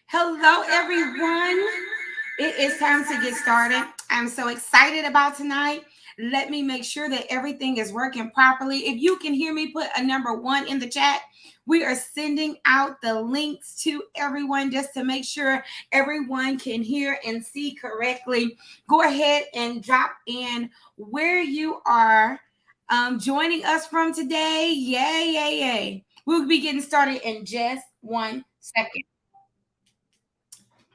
Hello, everyone. It is time to get started. I'm so excited about tonight. Let me make sure that everything is working properly. If you can hear me, put a number one in the chat. We are sending out the links to everyone just to make sure everyone can hear and see correctly. Go ahead and drop in where you are joining us from today. Yay, yay, yay. We'll be getting started in just 1 second.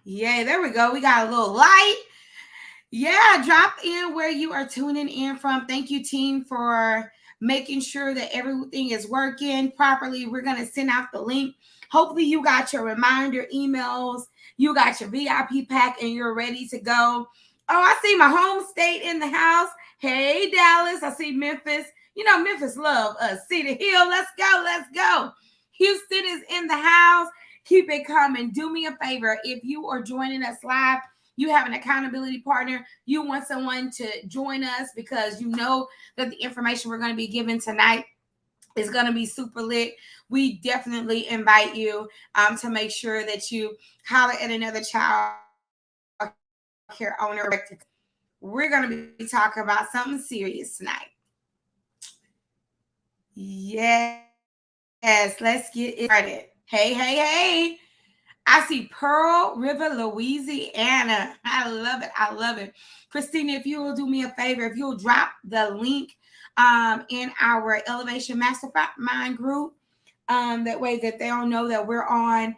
Yeah, there we go. We got a little light. Yeah, drop in where you are tuning in from. Thank you, team, for making sure that everything is working properly. We're going to send out the link. Hopefully, you got your reminder emails, you got your VIP pack, and you're ready to go. Oh, I see my home state in the house. Hey, Dallas. I see Memphis. You know, Memphis love us. Cedar Hill. Let's go. Let's go. Houston is in the house. Keep it coming. Do me a favor. If you are joining us live, you have an accountability partner, you want someone to join us because you know that the information we're going to be giving tonight is going to be super lit. We definitely invite you to make sure that you holler at another child care owner. We're going to be talking about something serious tonight. Yes, let's get it started. Hey, hey, hey. I see Pearl River, Louisiana. I love it. I love it. Christina, if you will do me a favor, if you'll drop the link in our Elevation Mastermind group, that way that they'll know that we're on.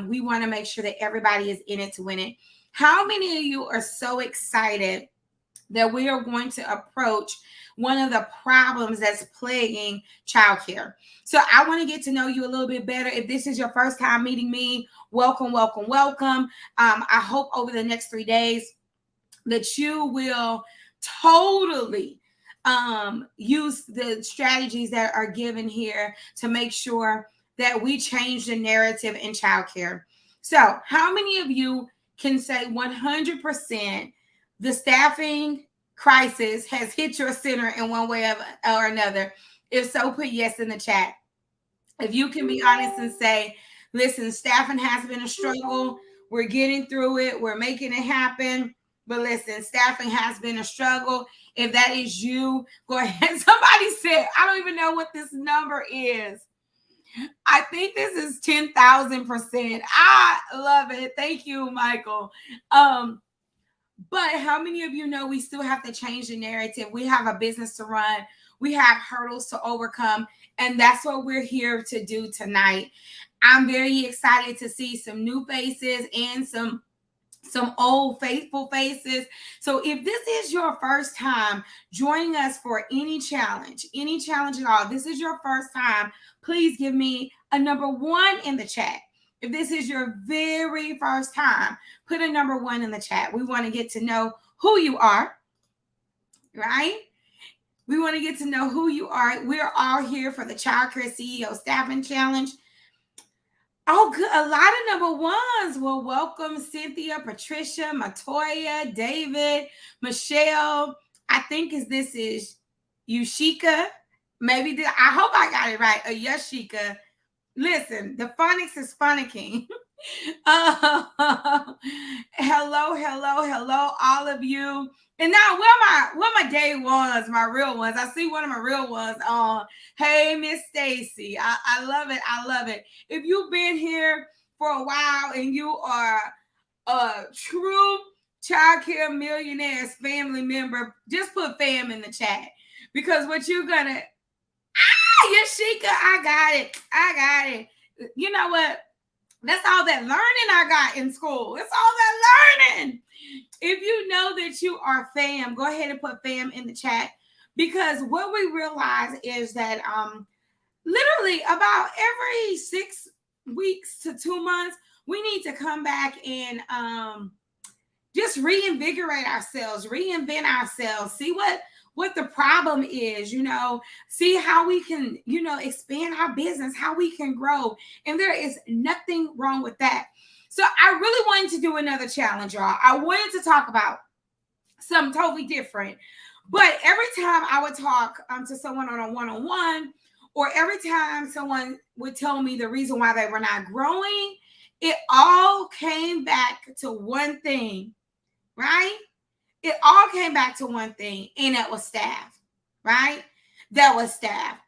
We want to make sure that everybody is in it to win it. How many of you are so excited that we are going to approach one of the problems that's plaguing childcare? So I want to get to know you a little bit better. If this is your first time meeting me, welcome, welcome, welcome. I hope over the next 3 days that you will totally use the strategies that are given here to make sure that we change the narrative in childcare. So how many of you can say 100% the staffing crisis has hit your center in one way or another? If so, put yes in the chat. If you can be honest and say, listen, staffing has been a struggle. We're getting through it. We're making it happen. But listen, staffing has been a struggle. If that is you, go ahead. Somebody said, I don't even know what this number is. I think this is 10,000%. I love it. Thank you, Michael. But how many of you know we still have to change the narrative? We have a business to run. We have hurdles to overcome. And that's what we're here to do tonight. I'm very excited to see some new faces and some old faithful faces. So if this is your first time joining us for any challenge at all, this is your first time, please give me a number one in the chat. If this is your very first time, put a number one in the chat. We want to get to know who you are, right? We want to get to know who you are. We're all here for the Childcare CEO Staffing Challenge. Oh, good. A lot of number ones. Well, welcome Cynthia, Patricia, Matoya, David, Michelle. I think this is Yushika. Maybe I hope I got it right. Yushika. Listen, the phonics is funnicking. Hello, hello, hello, all of you. And now, where my day ones, my real ones? I see one of my real ones on. Hey, Miss Stacy, I love it. I love it. If you've been here for a while and you are a true childcare millionaires family member, just put fam in the chat because what you're gonna Yashika, I got it. I got it. You know what? That's all that learning I got in school. That's all that learning. If you know that you are fam, go ahead and put fam in the chat because what we realize is that literally about every 6 weeks to 2 months, we need to come back and just reinvigorate ourselves, reinvent ourselves, see what the problem is, see how we can, expand our business, how we can grow. And there is nothing wrong with that. So I really wanted to do another challenge, y'all. I wanted to talk about something totally different. But every time I would talk to someone on a one-on-one, or every time someone would tell me the reason why they were not growing, It all came back to one thing, right? It all came back to one thing, and that was staff, right? That was staff.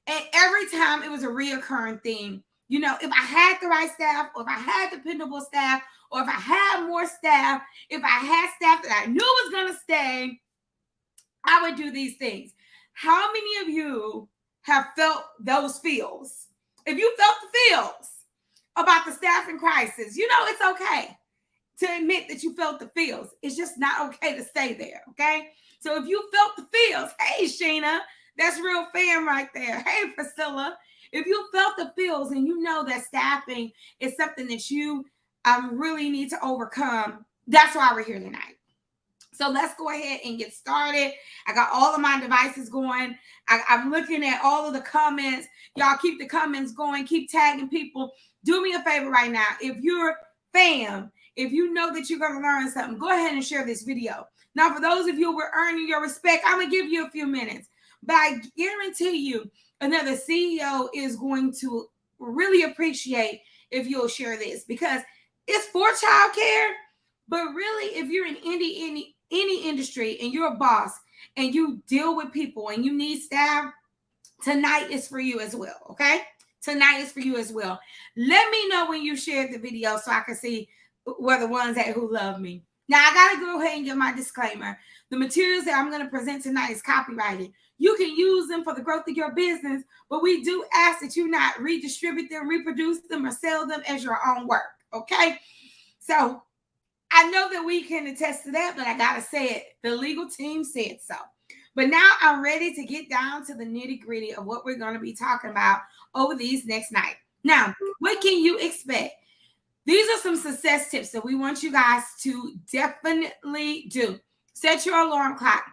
And every time it was a reoccurring thing. You know, if I had the right staff, or if I had dependable staff, or if I had more staff, if I had staff that I knew was going to stay, I would do these things. How many of you have felt those feels? If you felt the feels about the staffing crisis, you know it's okay to admit that you felt the feels. It's just not okay to stay there, okay? So if you felt the feels, hey, Sheena, that's real fam right there. Hey, Priscilla, if you felt the feels and you know that staffing is something that you really need to overcome, that's why we're here tonight. So let's go ahead and get started. I got all of my devices going. I'm looking at all of the comments. Y'all keep the comments going. Keep tagging people. Do me a favor right now. If you're fam, if you know that you're going to learn something, go ahead and share this video. Now, for those of you who are earning your respect, I'm going to give you a few minutes. But I guarantee you another CEO is going to really appreciate if you'll share this, because it's for childcare. But really, if you're in any industry and you're a boss and you deal with people and you need staff, tonight is for you as well, okay? Tonight is for you as well. Let me know when you shared the video so I can see where the ones at who love me. Now, I got to go ahead and give my disclaimer. The materials that I'm going to present tonight is copyrighted. You can use them for the growth of your business, but we do ask that you not redistribute them, reproduce them, or sell them as your own work, okay? So I know that we can attest to that, but I got to say it. The legal team said so. But now I'm ready to get down to the nitty gritty of what we're going to be talking about over these next night. Now, what can you expect? These are some success tips that we want you guys to definitely do. Set your alarm clock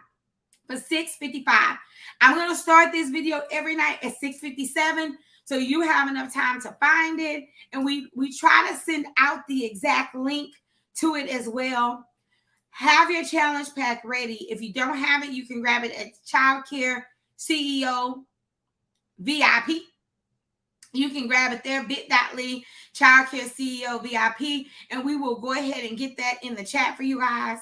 for 6:55. I'm going to start this video every night at 6:57. So you have enough time to find it. And we try to send out the exact link to it as well. Have your challenge pack ready. If you don't have it, you can grab it at Childcare CEO VIP. You can grab it there, bit.ly, Childcare CEO VIP, and we will go ahead and get that in the chat for you guys.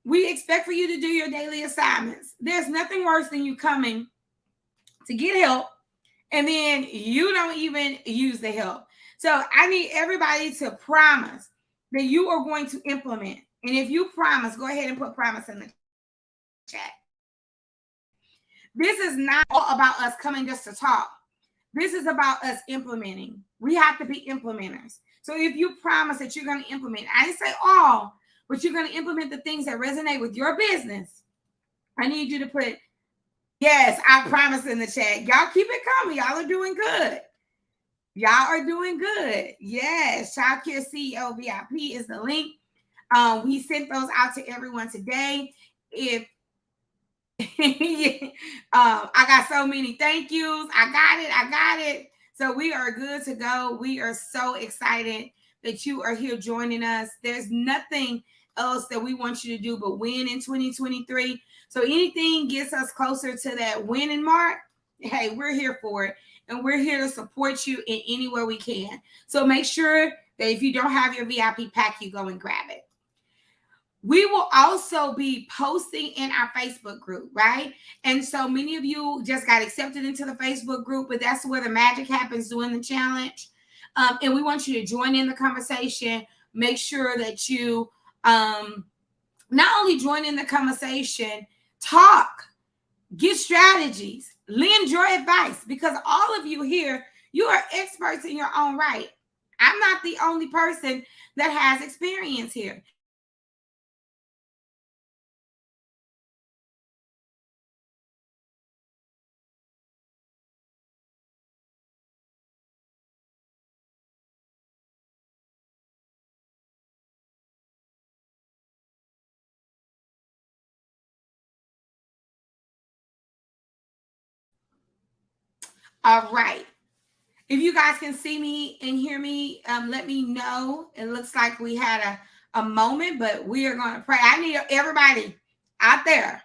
We expect for you to do your daily assignments. There's nothing worse than you coming to get help and then you don't even use the help. So I need everybody to promise that you are going to implement. And if you promise, go ahead and put promise in the chat. This is not all about us coming just to talk. This is about us implementing. We have to be implementers. So if you promise that you're going to implement, I didn't say all, but you're going to implement the things that resonate with your business. I need you to put, yes, I promise in the chat. Y'all keep it coming. Y'all are doing good. Y'all are doing good. Yes, Childcare CEO VIP is the link. We sent those out to everyone today. If I got so many thank yous. I got it. So we are good to go. We are so excited that you are here joining us. There's nothing else that we want you to do but win in 2023. So anything gets us closer to that winning mark, hey, we're here for it. And we're here to support you in any way we can. So make sure that if you don't have your VIP pack, you go and grab it. We will also be posting in our Facebook group, right? And so many of you just got accepted into the Facebook group, but that's where the magic happens during the challenge. And we want you to join in the conversation. Make sure that you not only join in the conversation, talk, get strategies, lend your advice, because all of you here, you are experts in your own right. I'm not the only person that has experience here. All right. If you guys can see me and hear me, let me know. It looks like we had a moment, but we are going to pray. I need everybody out there,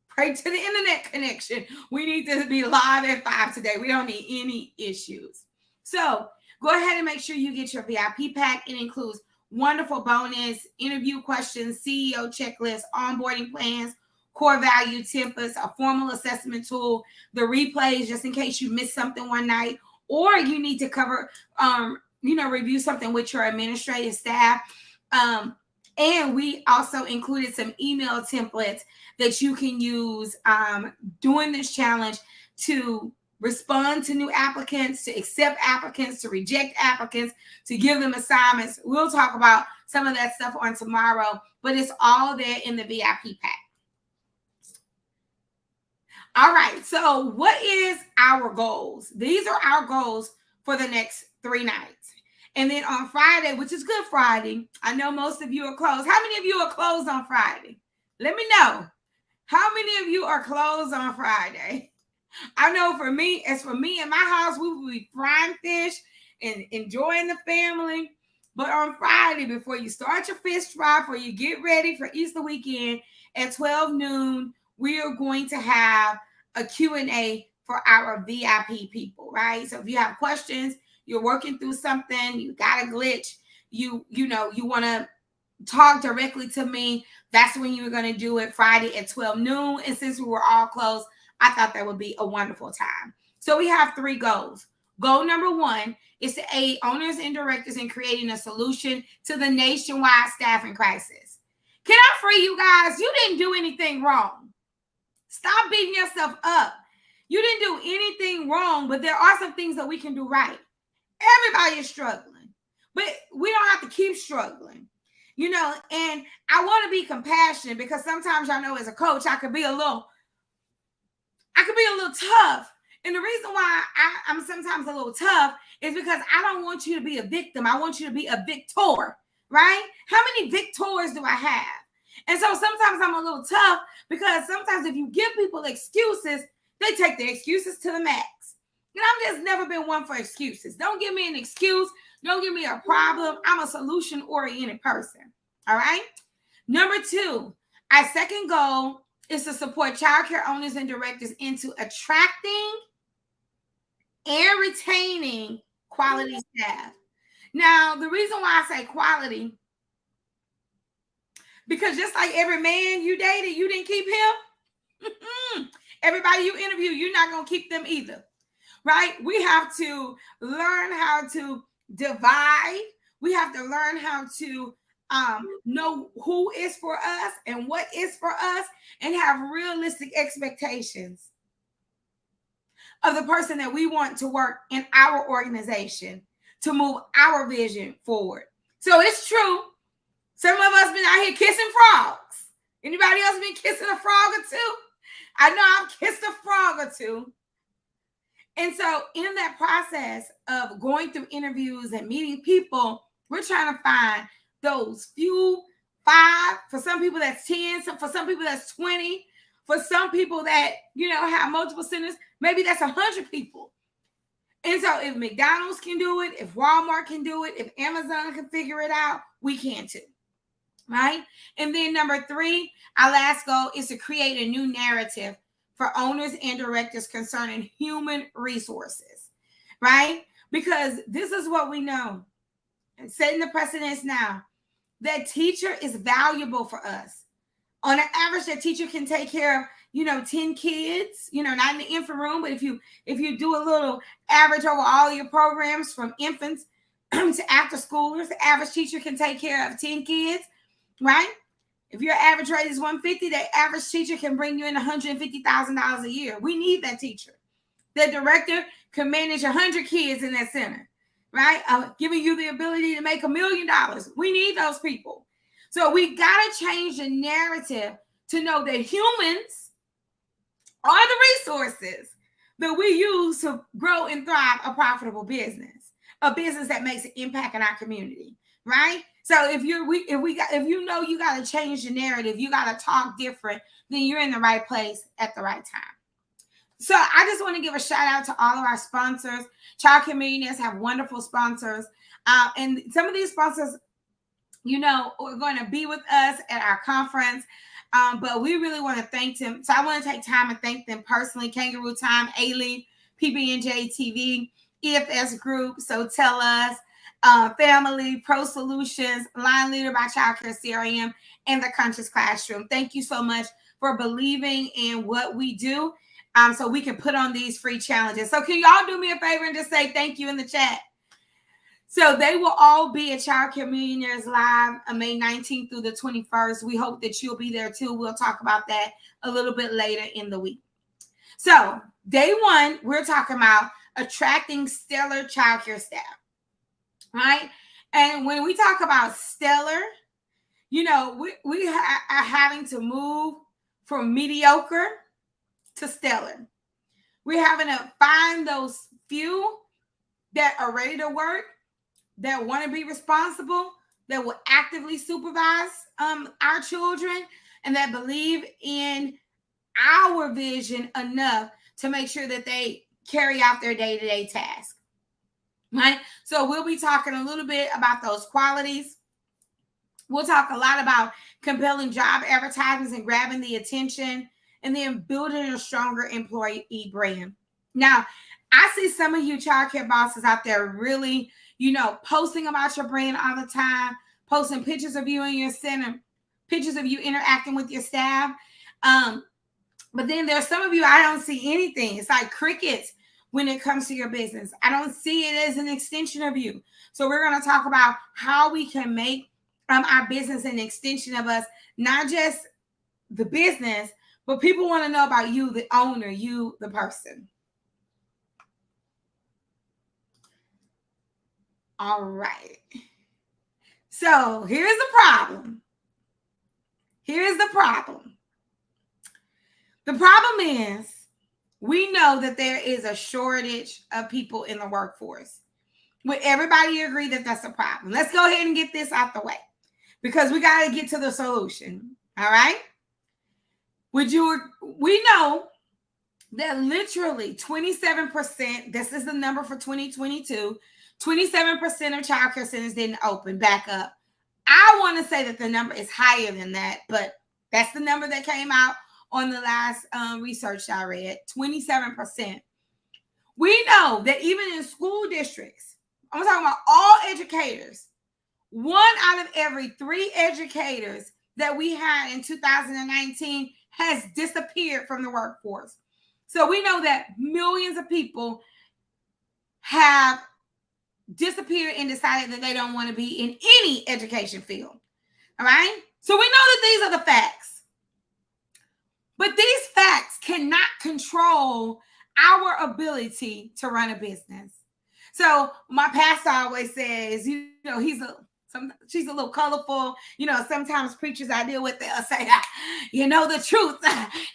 pray to the internet connection. We need to be live at 5 today. We don't need any issues. So Go ahead and make sure you get your VIP pack. It includes wonderful bonus, interview questions, CEO checklist, onboarding plans, core value templates, a formal assessment tool, the replays just in case you missed something one night, or you need to cover, review something with your administrative staff. And we also included some email templates that you can use during this challenge to respond to new applicants, to accept applicants, to reject applicants, to give them assignments. We'll talk about some of that stuff on tomorrow, but it's all there in the VIP pack. All right, so what is our goals? These are our goals for the next 3 nights. And then on Friday, which is Good Friday, I know most of you are closed. How many of you are closed on Friday? Let me know. How many of you are closed on Friday? I know for me, as for me in my house, we will be frying fish and enjoying the family. But on Friday, before you start your fish fry, before you get ready for Easter weekend at 12 noon, we are going to have a Q&A for our VIP people, right? So if you have questions, you're working through something, you got a glitch, you want to talk directly to me, that's when you're going to do it, Friday at 12 noon. And since we were all closed, I thought that would be a wonderful time. So we have 3 goals. Goal number 1 is to aid owners and directors in creating a solution to the nationwide staffing crisis. Can I free you guys? You didn't do anything wrong. Stop beating yourself up. You didn't do anything wrong, but there are some things that we can do right. Everybody is struggling, but we don't have to keep struggling, and I want to be compassionate because sometimes y'all know as a coach, I could be a little tough. And the reason why I'm sometimes a little tough is because I don't want you to be a victim. I want you to be a victor, right? How many victors do I have? And so sometimes I'm a little tough because sometimes if you give people excuses, they take the excuses to the max. And I've just never been one for excuses. Don't give me an excuse. Don't give me a problem. I'm a solution-oriented person. All right? Number 2, our second goal is to support childcare owners and directors into attracting and retaining quality staff. Now, the reason why I say quality, because just like every man you dated, you didn't keep him. Everybody you interview, you're not going to keep them either. Right? We have to learn how to divide. We have to learn how to know who is for us and what is for us and have realistic expectations of the person that we want to work in our organization to move our vision forward. So it's true. Some of us been out here kissing frogs. Anybody else been kissing a frog or two? I know I've kissed a frog or two. And so in that process of going through interviews and meeting people, we're trying to find those few 5, for some people that's 10, for some people that's 20, for some people that, have multiple centers, maybe that's 100 people. And so if McDonald's can do it, if Walmart can do it, if Amazon can figure it out, we can too. Right? And then number 3, our last goal is to create a new narrative for owners and directors concerning human resources, right? Because this is what we know, and setting the precedence now, that teacher is valuable for us. On an average, that teacher can take care of, 10 kids, not in the infant room, but if you do a little average over all your programs from infants to after schoolers, the average teacher can take care of 10 kids, right? If your average rate is 150, that average teacher can bring you in $150,000 a year. We need that teacher. The director can manage 100 kids in that center, right? Giving you the ability to make $1 million. We need those people. So we got to change the narrative to know that humans are the resources that we use to grow and thrive a profitable business, a business that makes an impact in our community, right? So if you know you got to change the narrative, you got to talk different, then you're in the right place at the right time. So I just want to give a shout out to all of our sponsors. Childcare Millionaires have wonderful sponsors. And some of these sponsors, are going to be with us at our conference. But we really want to thank them. So I want to take time and thank them personally. Kangaroo Time, A-Leaf, PB&J TV, EFS group. So tell us, family, Pro Solutions, line leader by Childcare CRM, and the Conscious Classroom. Thank you so much for believing in what we do, so we can put on these free challenges. So can y'all do me a favor and just say thank you in the chat? So they will all be at Childcare Millionaires Live on May 19th through the 21st. We hope that you'll be there too. We'll talk about that a little bit later in the week. So day one, we're talking about attracting stellar childcare staff, right? And when we talk about stellar, we are having to move from mediocre to stellar. We're having to find those few that are ready to work, that want to be responsible, that will actively supervise our children, and that believe in our vision enough to make sure that they carry out their day-to-day task, right? So we'll be talking a little bit about those qualities. We'll talk a lot about compelling job advertisements and grabbing the attention, and then building a stronger employee brand. Now, I see some of you childcare bosses out there really, posting about your brand all the time, posting pictures of you in your center, pictures of you interacting with your staff. But then there's some of you, I don't see anything. It's like crickets when it comes to your business. I don't see it as an extension of you. So we're going to talk about how we can make our business an extension of us, not just the business, but people want to know about you, the owner, you, the person. All right. So here's the problem. The problem is, we know that there is a shortage of people in the workforce. Would everybody agree that that's a problem? Let's go ahead and get this out the way, because we got to get to the solution. All right. We know that literally 27%, this is the number for 2022, 27% of childcare centers didn't open back up. I want to say that the number is higher than that, but that's the number that came out on the last research I read, 27%. We know that even in school districts, I'm talking about all educators, 1 out of every 3 educators that we had in 2019 has disappeared from the workforce. So we know that millions of people have disappeared and decided that they don't want to be in any education field. All right. So we know that these are the facts, but these facts cannot control our ability to run a business. So my pastor always says, she's a little colorful. Sometimes preachers I deal with, they'll say, the truth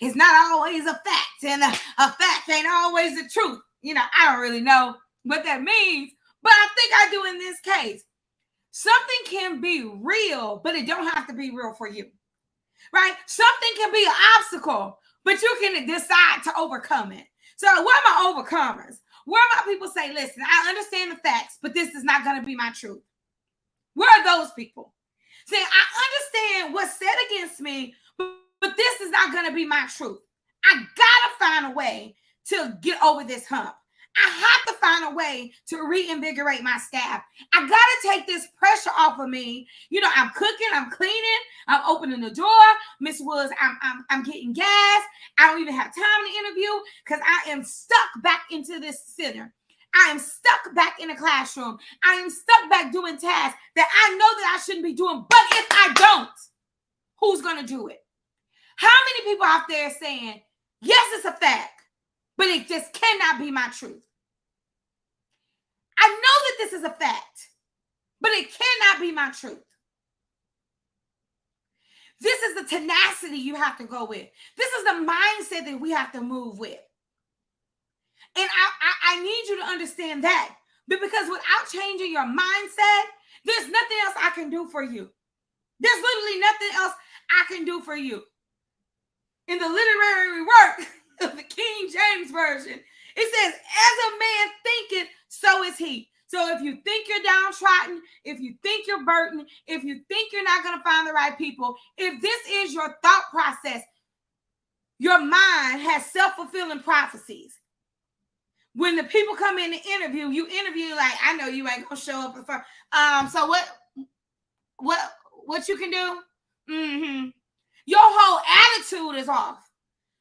is not always a fact, and a fact ain't always the truth. I don't really know what that means, but I think I do in this case. Something can be real, but it don't have to be real for you, right? Something can be an obstacle, but you can decide to overcome it. So where are my overcomers? Where are my people say, listen, I understand the facts, but this is not going to be my truth? Where are those people? Saying, I understand what's said against me, but this is not going to be my truth. I got to find a way to get over this hump. I have to find a way to reinvigorate my staff. I got to take this pressure off of me. I'm cooking, I'm cleaning, I'm opening the door. Miss Woods, I'm getting gas. I don't even have time to interview because I am stuck back into this center. I am stuck back in the classroom. I am stuck back doing tasks that I know that I shouldn't be doing. But if I don't, who's going to do it? How many people out there saying, yes, it's a fact, but it just cannot be my truth? I know that this is a fact, but it cannot be my truth. This is the tenacity you have to go with. This is the mindset that we have to move with. And I need you to understand that. But because without changing your mindset, there's nothing else I can do for you. There's literally nothing else I can do for you. In the literary work of the King James Version, it says, as a man thinketh, so is he. So if you think you're downtrodden, if you think you're burdened, if you think you're not going to find the right people, if this is your thought process, your mind has self-fulfilling prophecies. When the people come in to interview, you interview like, I know you ain't gonna show up for. So what you can do? Mm-hmm. Your whole attitude is off.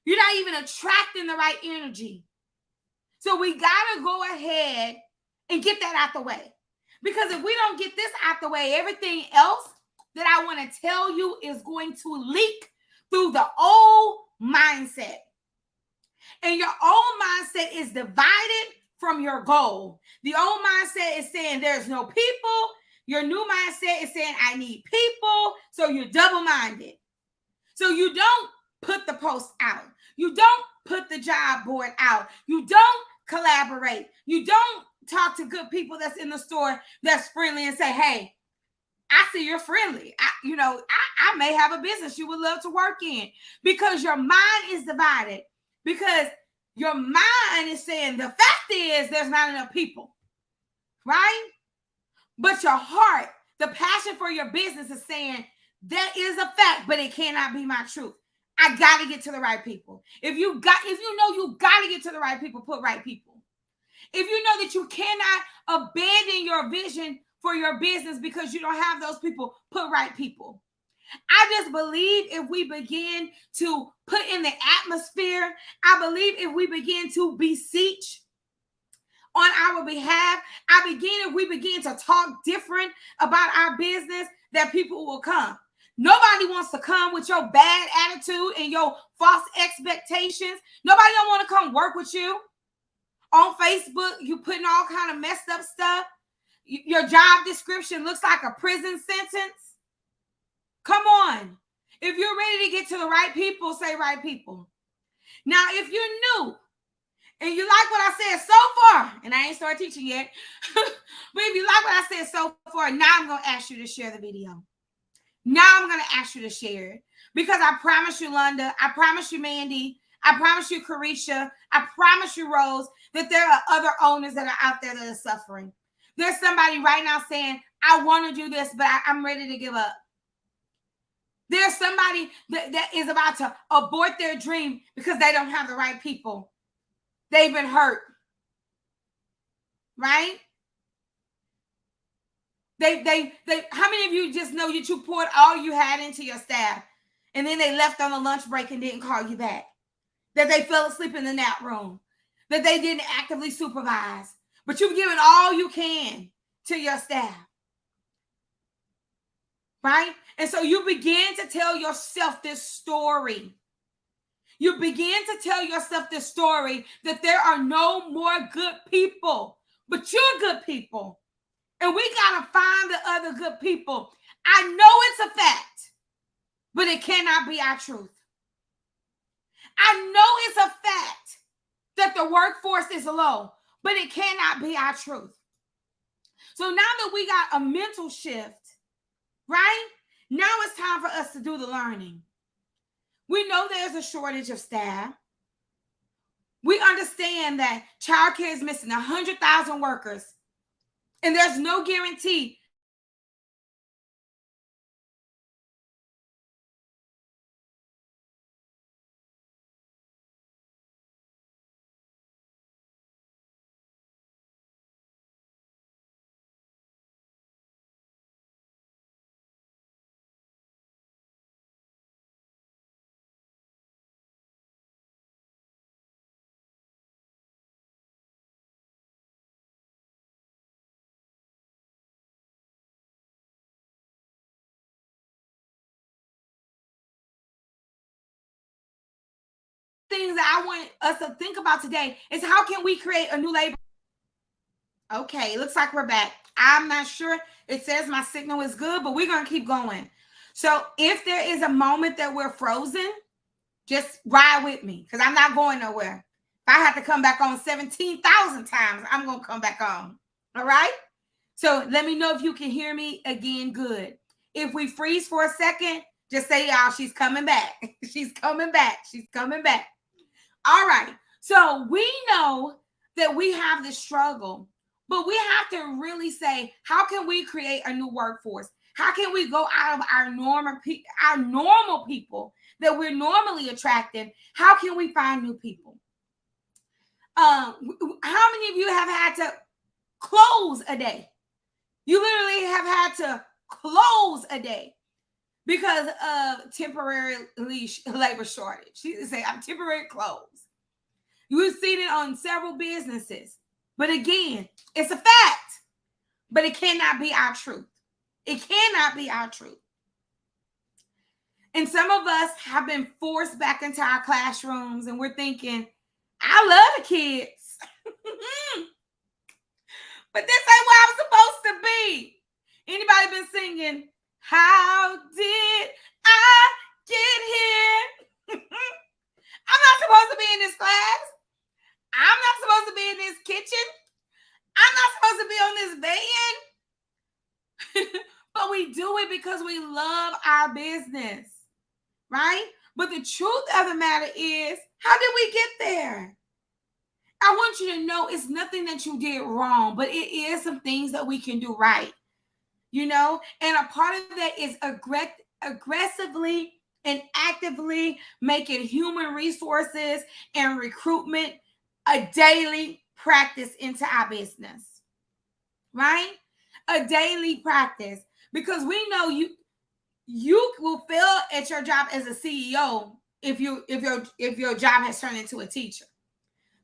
You're not even attracting the right energy. So we gotta go ahead and get that out the way. Because if we don't get this out the way, everything else that I want to tell you is going to leak through the old mindset. And your old mindset is divided from your goal. The old mindset is saying there's no people. Your new mindset is saying I need people. So you're double-minded. So you don't put the post out. You don't put the job board out. You don't collaborate. You don't talk to good people that's in the store that's friendly and say, hey, I see you're friendly. I may have a business you would love to work in, because your mind is divided. Because your mind is saying the fact is there's not enough people, right? But your heart, the passion for your business is saying that is a fact, but it cannot be my truth. I got to get to the right people. If you know you got to get to the right people, put right people. If you know that you cannot abandon your vision for your business because you don't have those people, put right people. I just believe if we begin to put in the atmosphere, I believe if we begin to beseech on our behalf, if we begin to talk different about our business, that people will come. Nobody wants to come with your bad attitude and your false expectations. Nobody don't want to come work with you. On Facebook, you putting all kind of messed up stuff. Your job description looks like a prison sentence. Come on. If you're ready to get to the right people, say right people. Now, if you're new and you like what I said so far, and I ain't started teaching yet, but if you like what I said so far, now I'm going to ask you to share the video. Now I'm going to ask you to share it, because I promise you, Londa, I promise you, Mandy, I promise you, Carisha, I promise you, Rose, that there are other owners that are out there that are suffering. There's somebody right now saying, I want to do this, but I'm ready to give up. There's somebody that is about to abort their dream because they don't have the right people. They've been hurt. Right? How many of you just know that you poured all you had into your staff and then they left on a lunch break and didn't call you back? That they fell asleep in the nap room, that they didn't actively supervise, but you've given all you can to your staff, right? And so you begin to tell yourself this story. You begin to tell yourself this story that there are no more good people, but you're good people. And we got to find the other good people. I know it's a fact, but it cannot be our truth. I know it's a fact that the workforce is low, but it cannot be our truth. So now that we got a mental shift, right? Now it's time for us to do the learning. We know there's a shortage of staff. We understand that childcare is missing 100,000 workers, and there's no guarantee things that I want us to think about today is how can we create a new labor? Okay, looks like we're back. I'm not sure. It says my signal is good, but we're going to keep going. So if there is a moment that we're frozen, just ride with me, because I'm not going nowhere. If I have to come back on 17,000 times, I'm going to come back on. All right? So let me know if you can hear me again. Good. If we freeze for a second, just say, y'all, she's coming back. She's coming back. She's coming back. All right. So we know that we have this struggle, but we have to really say, how can we create a new workforce? How can we go out of our normal people that we're normally attracting? How can we find new people? How many of you have had to close a day? You literally have had to close a day because of temporary labor shortage. She say, I'm temporary closed. You've seen it on several businesses. But again, it's a fact. But it cannot be our truth. It cannot be our truth. And some of us have been forced back into our classrooms and we're thinking, I love the kids. But this ain't where I'm supposed to be. Anybody been singing, how did I get here? I'm not supposed to be in this class. I'm not supposed to be in this kitchen. I'm not supposed to be on this van. But we do it because we love our business, right? But the truth of the matter is, how did we get there? I want you to know it's nothing that you did wrong, but it is some things that we can do right, you know? And a part of that is aggressively and actively making human resources and recruitment a daily practice into our business, right? A daily practice, because we know you will fail at your job as a CEO if your job has turned into a teacher.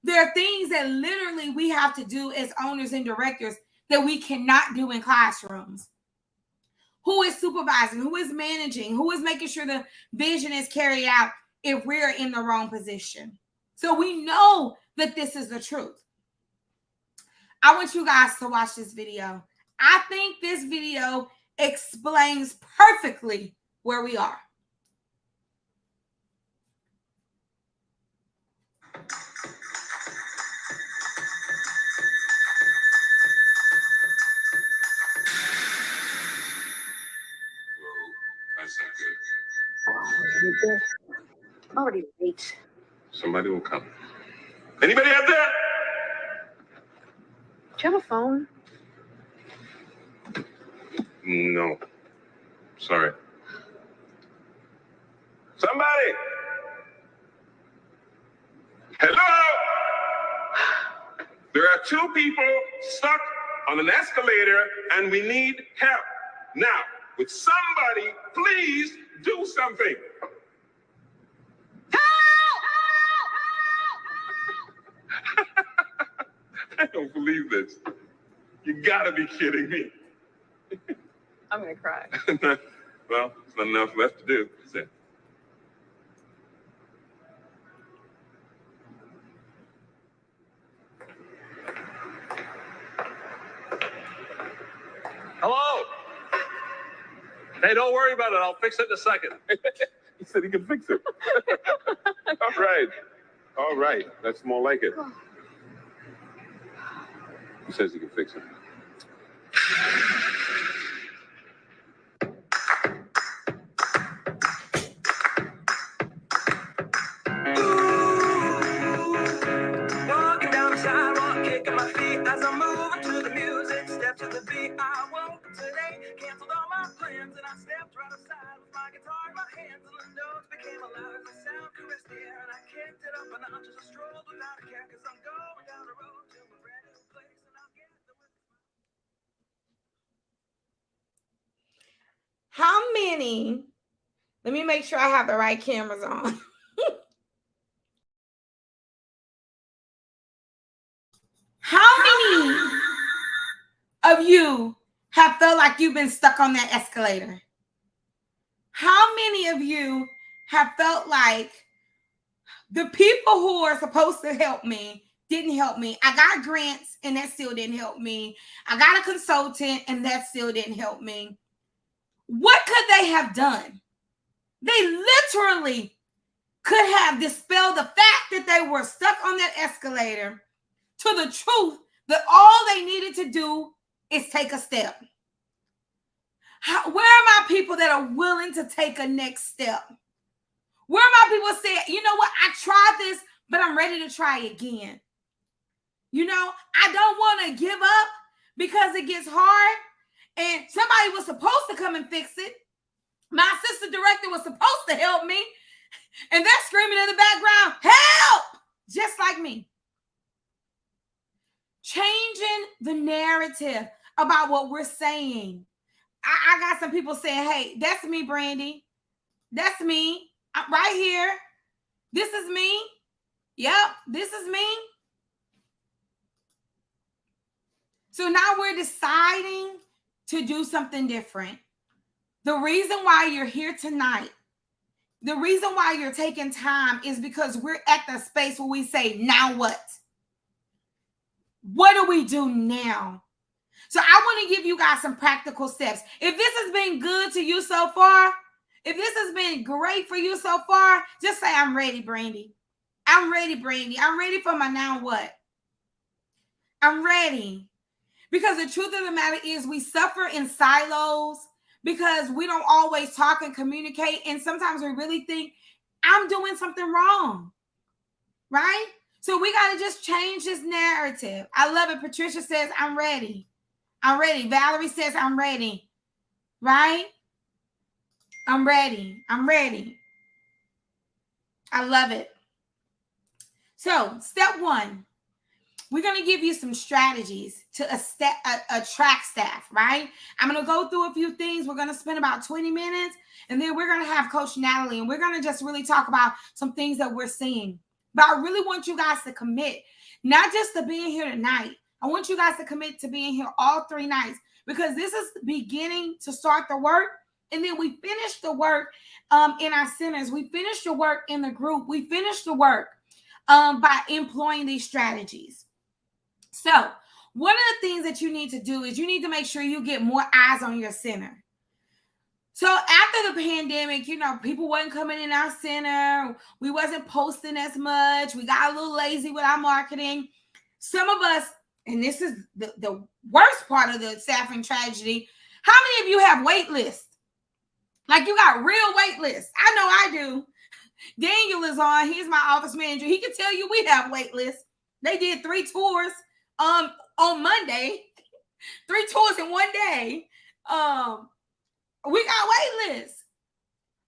There are things that literally we have to do as owners and directors that we cannot do in classrooms. Who is supervising? Who is managing? Who is making sure the vision is carried out if we're in the wrong position? So we know that this is the truth. I want you guys to watch this video. I think this video explains perfectly where we are. That's not good. Already late. Somebody will come. Anybody out there? Do you have a phone? No. Sorry. Somebody! Hello? There are two people stuck on an escalator and we need help. Now, would somebody please do something? I don't believe this. You gotta be kidding me. I'm gonna cry. Well, there's not enough left to do, is there? Hello? Hey, don't worry about it. I'll fix it in a second. He said he could fix it. All right. All right. That's more like it. He says he can fix it. Walking down the sidewalk, kicking my feet as I move to the music. Step to the beat. I woke up today, canceled all my plans, and I stepped right aside with my guitar in my hands, and the notes became alive. The sound caressed the air, and I kicked it up a notch as I strolled without a care, 'cause I'm going down the road to a brand new place, and I'll get there with a smile. How many? Let me make sure I have the right cameras on. How many of you have felt like you've been stuck on that escalator? How many of you have felt like the people who are supposed to help me didn't help me? I got grants and that still didn't help me. I got a consultant and that still didn't help me. What could they have done? They literally could have dispelled the fact that they were stuck on that escalator to the truth that all they needed to do is take a step. Where are my people that are willing to take a next step? Where are my people saying, you know what, I tried this, but I'm ready to try again. You know, I don't want to give up because it gets hard. And somebody was supposed to come and fix it. My assistant director was supposed to help me. And they're screaming in the background, help! Just like me. changing the narrative about what we're saying. I got some people saying, hey, that's me, Brandy. That's me. I'm right here. This is me. Yep, this is me. So now we're deciding to do something different. The reason why you're here tonight, the reason why you're taking time is because we're at the space where we say, now what? What do we do now? So I want to give you guys some practical steps. If this has been good to you so far, if this has been great for you so far, just say, I'm ready, Brandy. I'm ready, Brandy. I'm ready for my now what? I'm ready. Because the truth of the matter is we suffer in silos because we don't always talk and communicate. And sometimes we really think I'm doing something wrong, right? So we got to just change this narrative. I love it. Patricia says, I'm ready. I'm ready. Valerie says, I'm ready, right? I'm ready. I'm ready. I love it. So step one, we're going to give you some strategies to attract staff, right? I'm going to go through a few things. We're going to spend about 20 minutes, and then we're going to have Coach Natalie, and we're going to just really talk about some things that we're seeing. But I really want you guys to commit, not just to being here tonight. I want you guys to commit to being here all 3 nights, because this is the beginning to start the work, and then we finish the work in our centers. We finish the work in the group. We finish the work by employing these strategies. So one of the things that you need to do is you need to make sure you get more eyes on your center. So after the pandemic, people wasn't coming in our center. We wasn't posting as much. We got a little lazy with our marketing. Some of us, and this is the worst part of the staffing tragedy, how many of you have wait lists? Like, you got real wait lists. I know I do. Daniel is on. He's my office manager. He can tell you we have wait lists. They did 3 tours on Monday. 3 tours in one day. We got wait lists,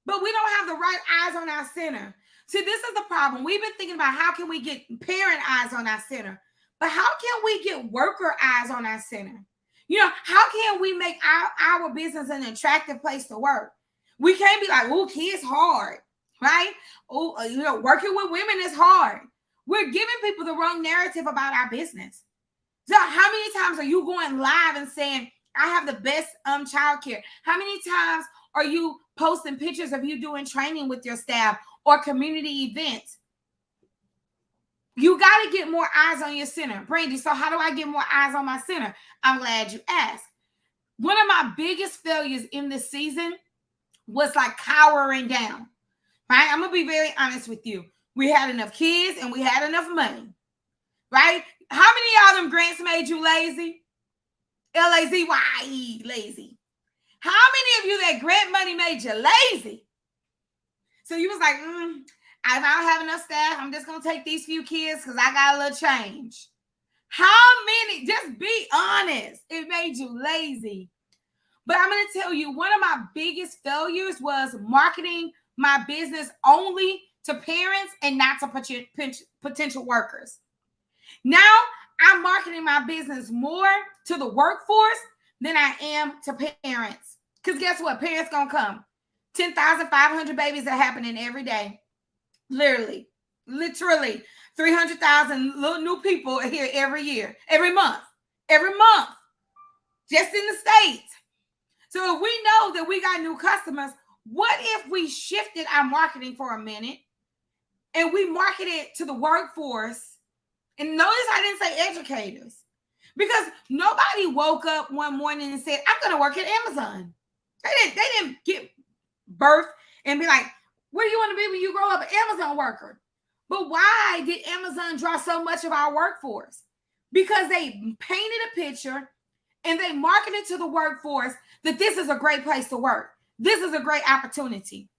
but we don't have the right eyes on our center. See, this is the problem. We've been thinking about how can we get parent eyes on our center, but how can we get worker eyes on our center? How can we make our business an attractive place to work? We can't be like, oh, kids hard, right? Oh, working with women is hard. We're giving people the wrong narrative about our business. So how many times are you going live and saying, I have the best childcare? How many times are you posting pictures of you doing training with your staff or community events? You got to get more eyes on your center. Brandy, so how do I get more eyes on my center? I'm glad you asked. One of my biggest failures in this season was like cowering down, right? I'm going to be very honest with you. We had enough kids and we had enough money, right? How many of them grants made you lazy? L-A-Z-Y-E, lazy. How many of you that grant money made you lazy? So you was like, if I don't have enough staff, I'm just going to take these few kids because I got a little change. How many? Just be honest. It made you lazy. But I'm going to tell you, one of my biggest failures was marketing my business only to parents and not to potential workers. Now I'm marketing my business more to the workforce than I am to parents. Because guess what? Parents going to come. 10,500 babies are happening every day. Literally. 300,000 little new people are here every year, every month, just in the States. So if we know that we got new customers, what if we shifted our marketing for a minute and we marketed to the workforce? And notice I didn't say educators, because nobody woke up one morning and said, I'm going to work at Amazon. They didn't get birth and be like, where do you want to be when you grow up? An Amazon worker. But why did Amazon draw so much of our workforce? Because they painted a picture and they marketed to the workforce that this is a great place to work. This is a great opportunity.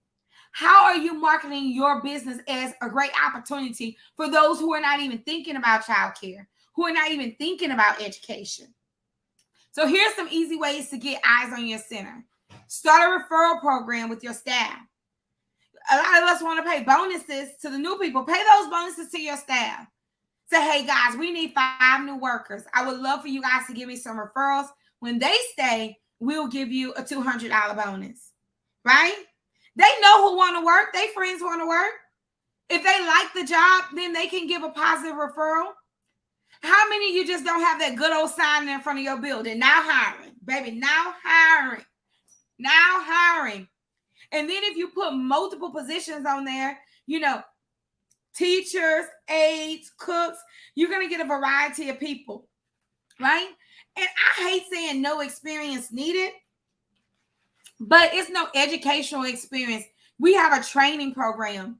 How are you marketing your business as a great opportunity for those who are not even thinking about childcare, who are not even thinking about education? So here's some easy ways to get eyes on your center. Start a referral program with your staff. A lot of us want to pay bonuses to the new people. Pay those bonuses to your staff. Say, hey guys, we need 5 new workers. I would love for you guys to give me some referrals. When they stay, we'll give you a $200 bonus, right? They know who want to work. They friends want to work. If they like the job, then they can give a positive referral. How many of you just don't have that good old sign in front of your building? Now hiring, baby, now hiring, now hiring. And then if you put multiple positions on there, you know, teachers, aides, cooks, you're going to get a variety of people, right? And I hate saying no experience needed, but it's no educational experience. We have a training program.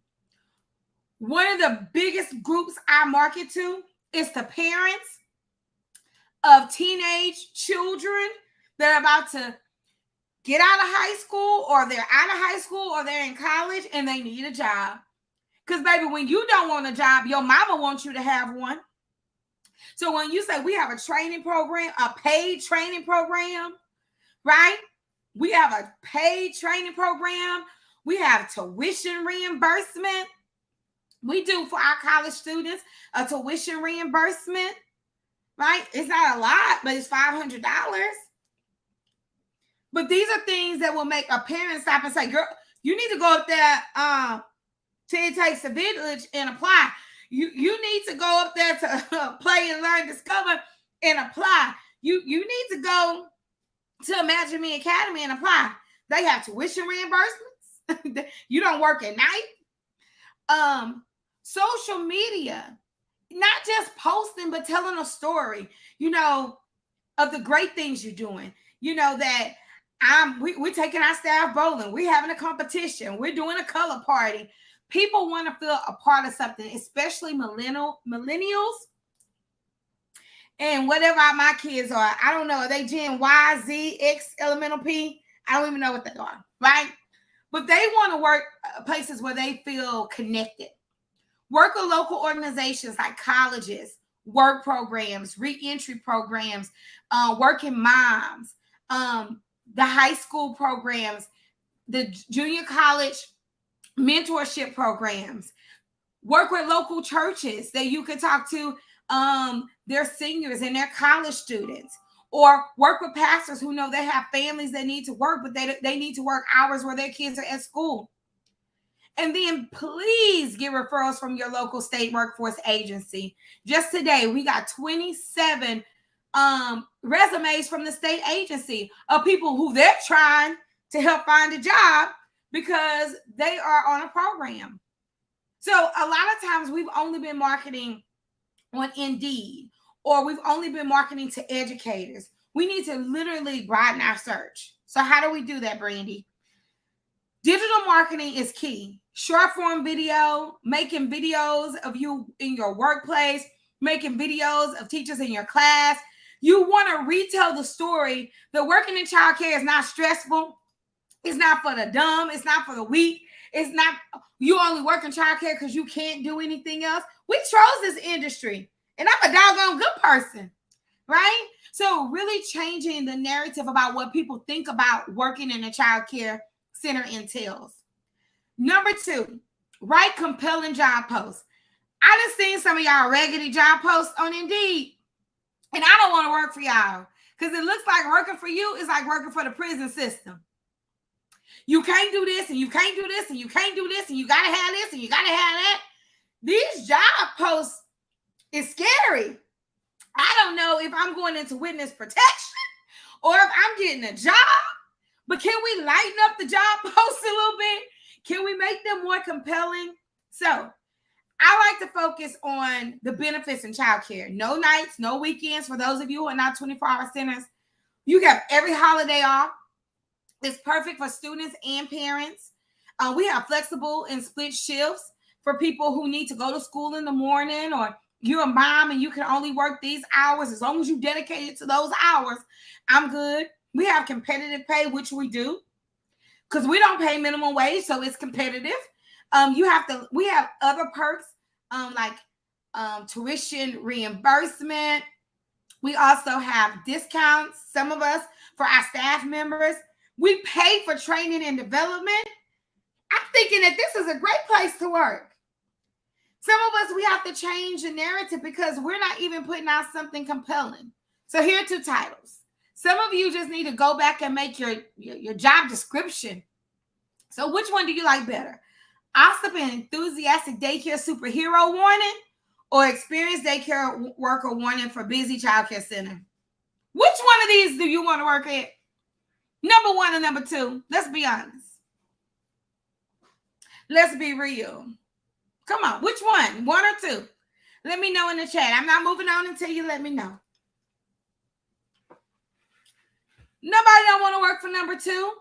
One of the biggest groups I market to is the parents of teenage children that are about to get out of high school, or they're out of high school, or they're in college and they need a job. Because, baby, when you don't want a job, your mama wants you to have one. So when you say we have a training program, a paid training program, right? We have a paid training program. We have tuition reimbursement. We do for our college students a tuition reimbursement, right? It's not a lot, but it's $500. But these are things that will make a parent stop and say, girl, you need to go up there till it takes a village and apply. You need to go up there to play and learn, discover, and apply. You need to go to Imagine Me Academy and apply. They have tuition reimbursements. You don't work at night. Social media, not just posting, but telling a story, you know, of the great things you're doing. You know, that we're taking our staff bowling. We're having a competition. We're doing a color party. People want to feel a part of something, especially millennials. And whatever my kids are, I don't know. Are they Gen Y, Z, X, elemental P? I don't even know what they are, right? But they want to work places where they feel connected. Work with local organizations like colleges, work programs, re-entry programs, working moms, the high school programs, the junior college mentorship programs. Work with local churches that you can talk to their seniors and their college students, or work with pastors who know they have families that need to work, but they need to work hours where their kids are at school. And then please get referrals from your local state workforce agency. Just today, we got 27 resumes from the state agency of people who they're trying to help find a job because they are on a program. So a lot of times we've only been marketing on Indeed, or we've only been marketing to educators. We need to literally broaden our search. So how do we do that, Brandy? Digital marketing is key. Short form video, making videos of you in your workplace, making videos of teachers in your class. You want to retell the story that working in childcare is not stressful. It's not for the dumb. It's not for the weak. It's not you only work in childcare because you can't do anything else. We chose this industry, and I'm a doggone good person, right? So really changing the narrative about what people think about working in a childcare center entails. Number 2, write compelling job posts. I just seen some of y'all raggedy job posts on Indeed, and I don't want to work for y'all because it looks like working for you is like working for the prison system. You can't do this, and you can't do this, and you can't do this, and you got to have this, and you got to have that. These job posts is scary. I don't know if I'm going into witness protection or if I'm getting a job, but can we lighten up the job posts a little bit? Can we make them more compelling? So I like to focus on the benefits in childcare. No nights, no weekends. For those of you who are not 24-hour centers, you have every holiday off. It's perfect for students and parents. We have flexible and split shifts for people who need to go to school in the morning, or you're a mom and you can only work these hours. As long as you dedicate it to those hours, I'm good. We have competitive pay, which we do, because we don't pay minimum wage, so it's competitive. We have other perks like tuition reimbursement. We also have discounts, some of us, for our staff members. We pay for training and development. I'm thinking that this is a great place to work. Some of us, we have to change the narrative because we're not even putting out something compelling. So here are two titles. Some of you just need to go back and make your job description. So which one do you like better? Awesome and enthusiastic daycare superhero warning or experienced daycare worker warning for busy childcare center? Which one of these do you want to work at? Number one and number two. Let's be honest. Let's be real. Come on. Which one? One or two? Let me know in the chat. I'm not moving on until you let me know. Nobody don't want to work for number two.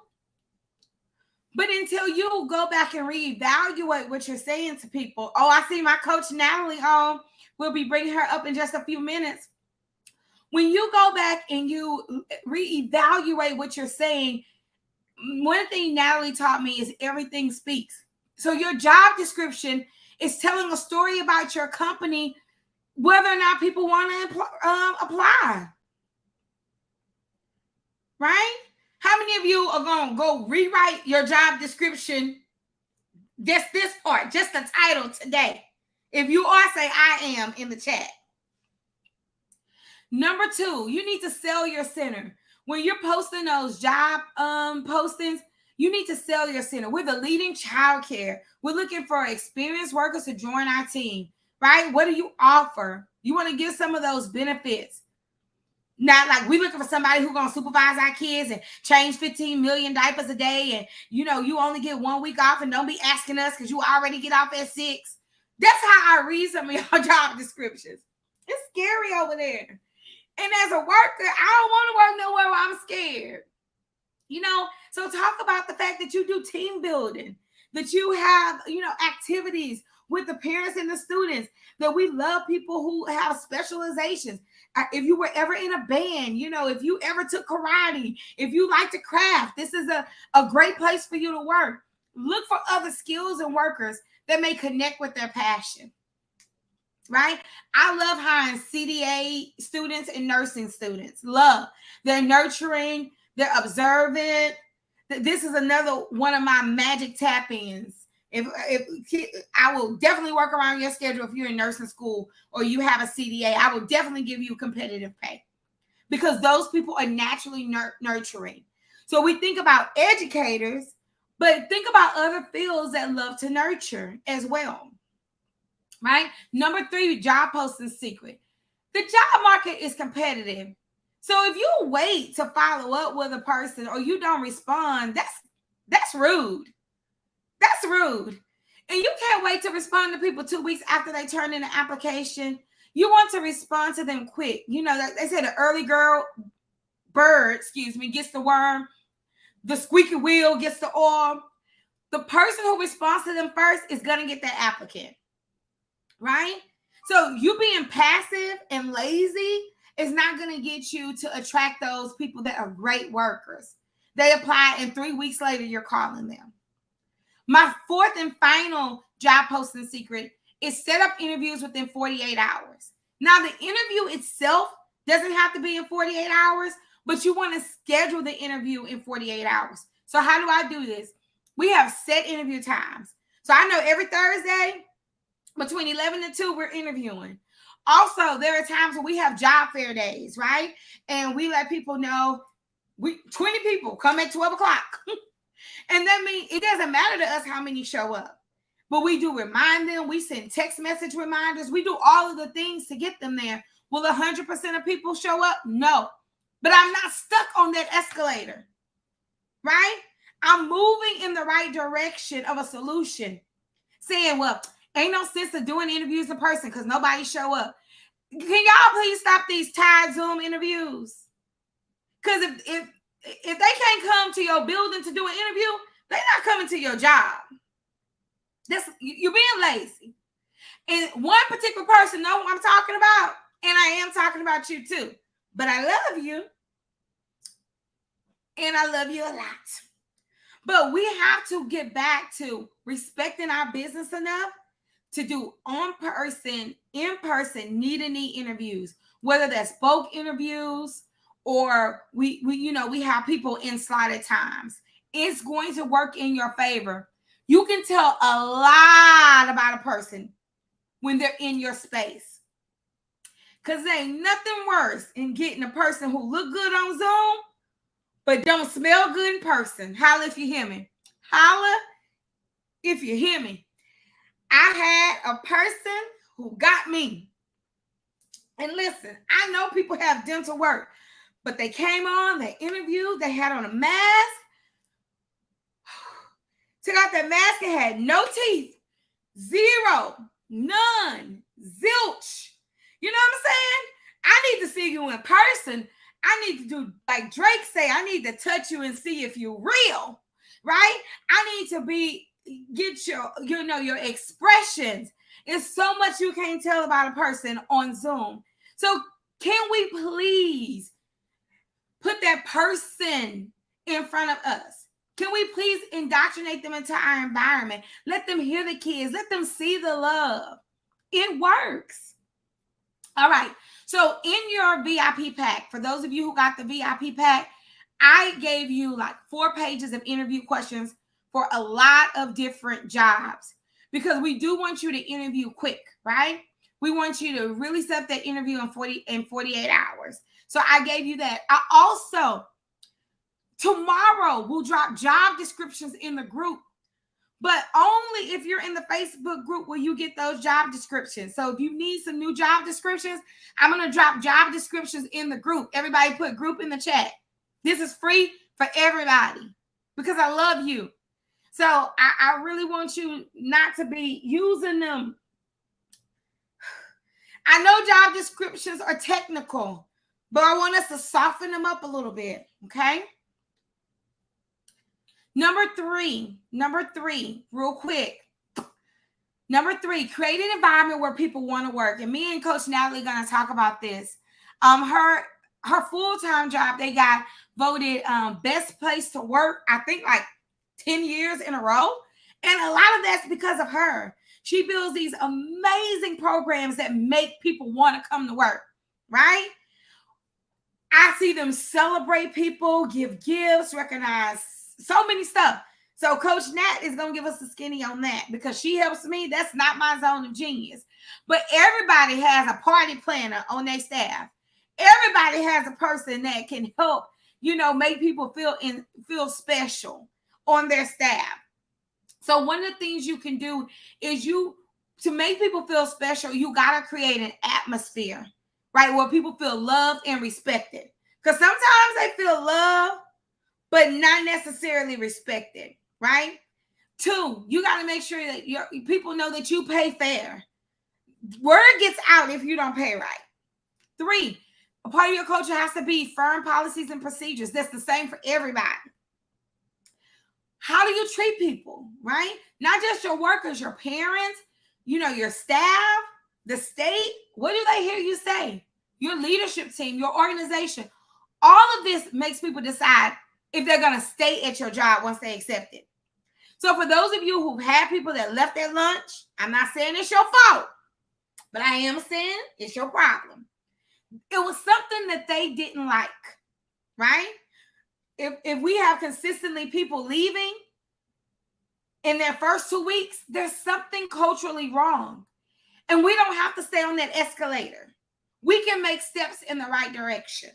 But until you go back and reevaluate what you're saying to people. Oh, I see my coach Natalie on. We'll be bringing her up in just a few minutes. When you go back and you reevaluate what you're saying, one thing Natalie taught me is everything speaks. So your job description is telling a story about your company, whether or not people want to apply. Right? How many of you are going to go rewrite your job description? Just this part, just the title today. If you are, say I am in the chat. Number two, you need to sell your center. When you're posting those job postings, you need to sell your center. We're the leading childcare. We're looking for experienced workers to join our team, right? What do you offer? You want to give some of those benefits. Not like we're looking for somebody who's going to supervise our kids and change 15 million diapers a day. And, you only get 1 week off and don't be asking us because you already get off at 6. That's how I read some of your job descriptions. It's scary over there. And as a worker, I don't want to work nowhere where I'm scared. So talk about the fact that you do team building, that you have, activities with the parents and the students, that we love people who have specializations. If you were ever in a band, if you ever took karate, if you like to craft, this is a great place for you to work. Look for other skills and workers that may connect with their passion. Right? I love hiring CDA students and nursing students. Love. They're nurturing. They're observant. This is another one of my magic tap-ins. If I will definitely work around your schedule if you're in nursing school or you have a CDA, I will definitely give you competitive pay because those people are naturally nurturing. So we think about educators, but think about other fields that love to nurture as well. Right? Number 3, job posting secret. The job market is competitive. So if you wait to follow up with a person or you don't respond, that's rude. That's rude. And you can't wait to respond to people 2 weeks after they turn in an application. You want to respond to them quick. They say the early bird gets the worm. The squeaky wheel gets the oil. The person who responds to them first is going to get that applicant. Right? So you being passive and lazy is not going to get you to attract those people that are great workers. They apply and 3 weeks later, you're calling them. My 4th and final job posting secret is set up interviews within 48 hours. Now, the interview itself doesn't have to be in 48 hours, but you want to schedule the interview in 48 hours. So how do I do this? We have set interview times. So I know every Thursday between 11 and 2, we're interviewing. Also, there are times when we have job fair days, right? And we let people know 20 people come at 12 o'clock. And that means it doesn't matter to us how many show up. But we do remind them. We send text message reminders. We do all of the things to get them there. Will 100% of people show up? No. But I'm not stuck on that escalator, right? I'm moving in the right direction of a solution. Saying, well, ain't no sense of doing interviews in person because nobody show up. Can y'all please stop these tied Zoom interviews? Because if they can't come to your building to do an interview, they're not coming to your job. You're being lazy. And one particular person knows what I'm talking about, and I am talking about you too. But I love you, and I love you a lot. But we have to get back to respecting our business enough to do in-person, need-to-need interviews, whether that's bulk interviews or we have people in slotted times. It's going to work in your favor. You can tell a lot about a person when they're in your space. Because there ain't nothing worse in getting a person who look good on Zoom, but don't smell good in person. Holla if you hear me. Holla if you hear me. I had a person who got me. And listen, I know people have dental work, but they came on, they interviewed, they had on a mask. Took out that mask and had no teeth. Zero. None. Zilch. You know what I'm saying? I need to see you in person. I need to do like Drake say, I need to touch you and see if you're real. Right? I need to get your expressions. It's so much you can't tell about a person on Zoom. So can we please put that person in front of us? Can we please indoctrinate them into our environment? Let them hear the kids. Let them see the love. It works. All right. So in your VIP pack, for those of you who got the VIP pack, I gave you like 4 pages of interview questions for a lot of different jobs because we do want you to interview quick, right? We want you to really set up that interview in 48 hours. So I gave you that. I also, tomorrow, we'll drop job descriptions in the group, but only if you're in the Facebook group will you get those job descriptions. So if you need some new job descriptions, I'm going to drop job descriptions in the group. Everybody put group in the chat. This is free for everybody because I love you. So I really want you not to be using them. I know job descriptions are technical, but I want us to soften them up a little bit, okay? Number three, real quick. Number 3, create an environment where people want to work. And me and Coach Natalie are going to talk about this. Her full-time job, they got voted best place to work, I think like 10 years in a row. And a lot of that's because of her. She builds these amazing programs that make people want to come to work, right? I see them celebrate people, give gifts, recognize so many stuff. So Coach Nat is going to give us a skinny on that because she helps me. That's not my zone of genius. But everybody has a party planner on their staff. Everybody has a person that can help, make people feel special on their staff. So one of the things you can do is to make people feel special, you got to create an atmosphere, right? Where people feel loved and respected. Because sometimes they feel loved, but not necessarily respected, right? 2, you got to make sure that your people know that you pay fair. Word gets out if you don't pay right. 3, a part of your culture has to be firm policies and procedures. That's the same for everybody. How do you treat people, right? Not just your workers, your parents, your staff, the state. What do they hear you say? Your leadership team, your organization. All of this makes people decide if they're going to stay at your job once they accept it. So for those of you who've had people that left their lunch, I'm not saying it's your fault, but I am saying it's your problem. It was something that they didn't like, right? If we have consistently people leaving in their first 2 weeks, there's something culturally wrong. And we don't have to stay on that escalator. We can make steps in the right direction.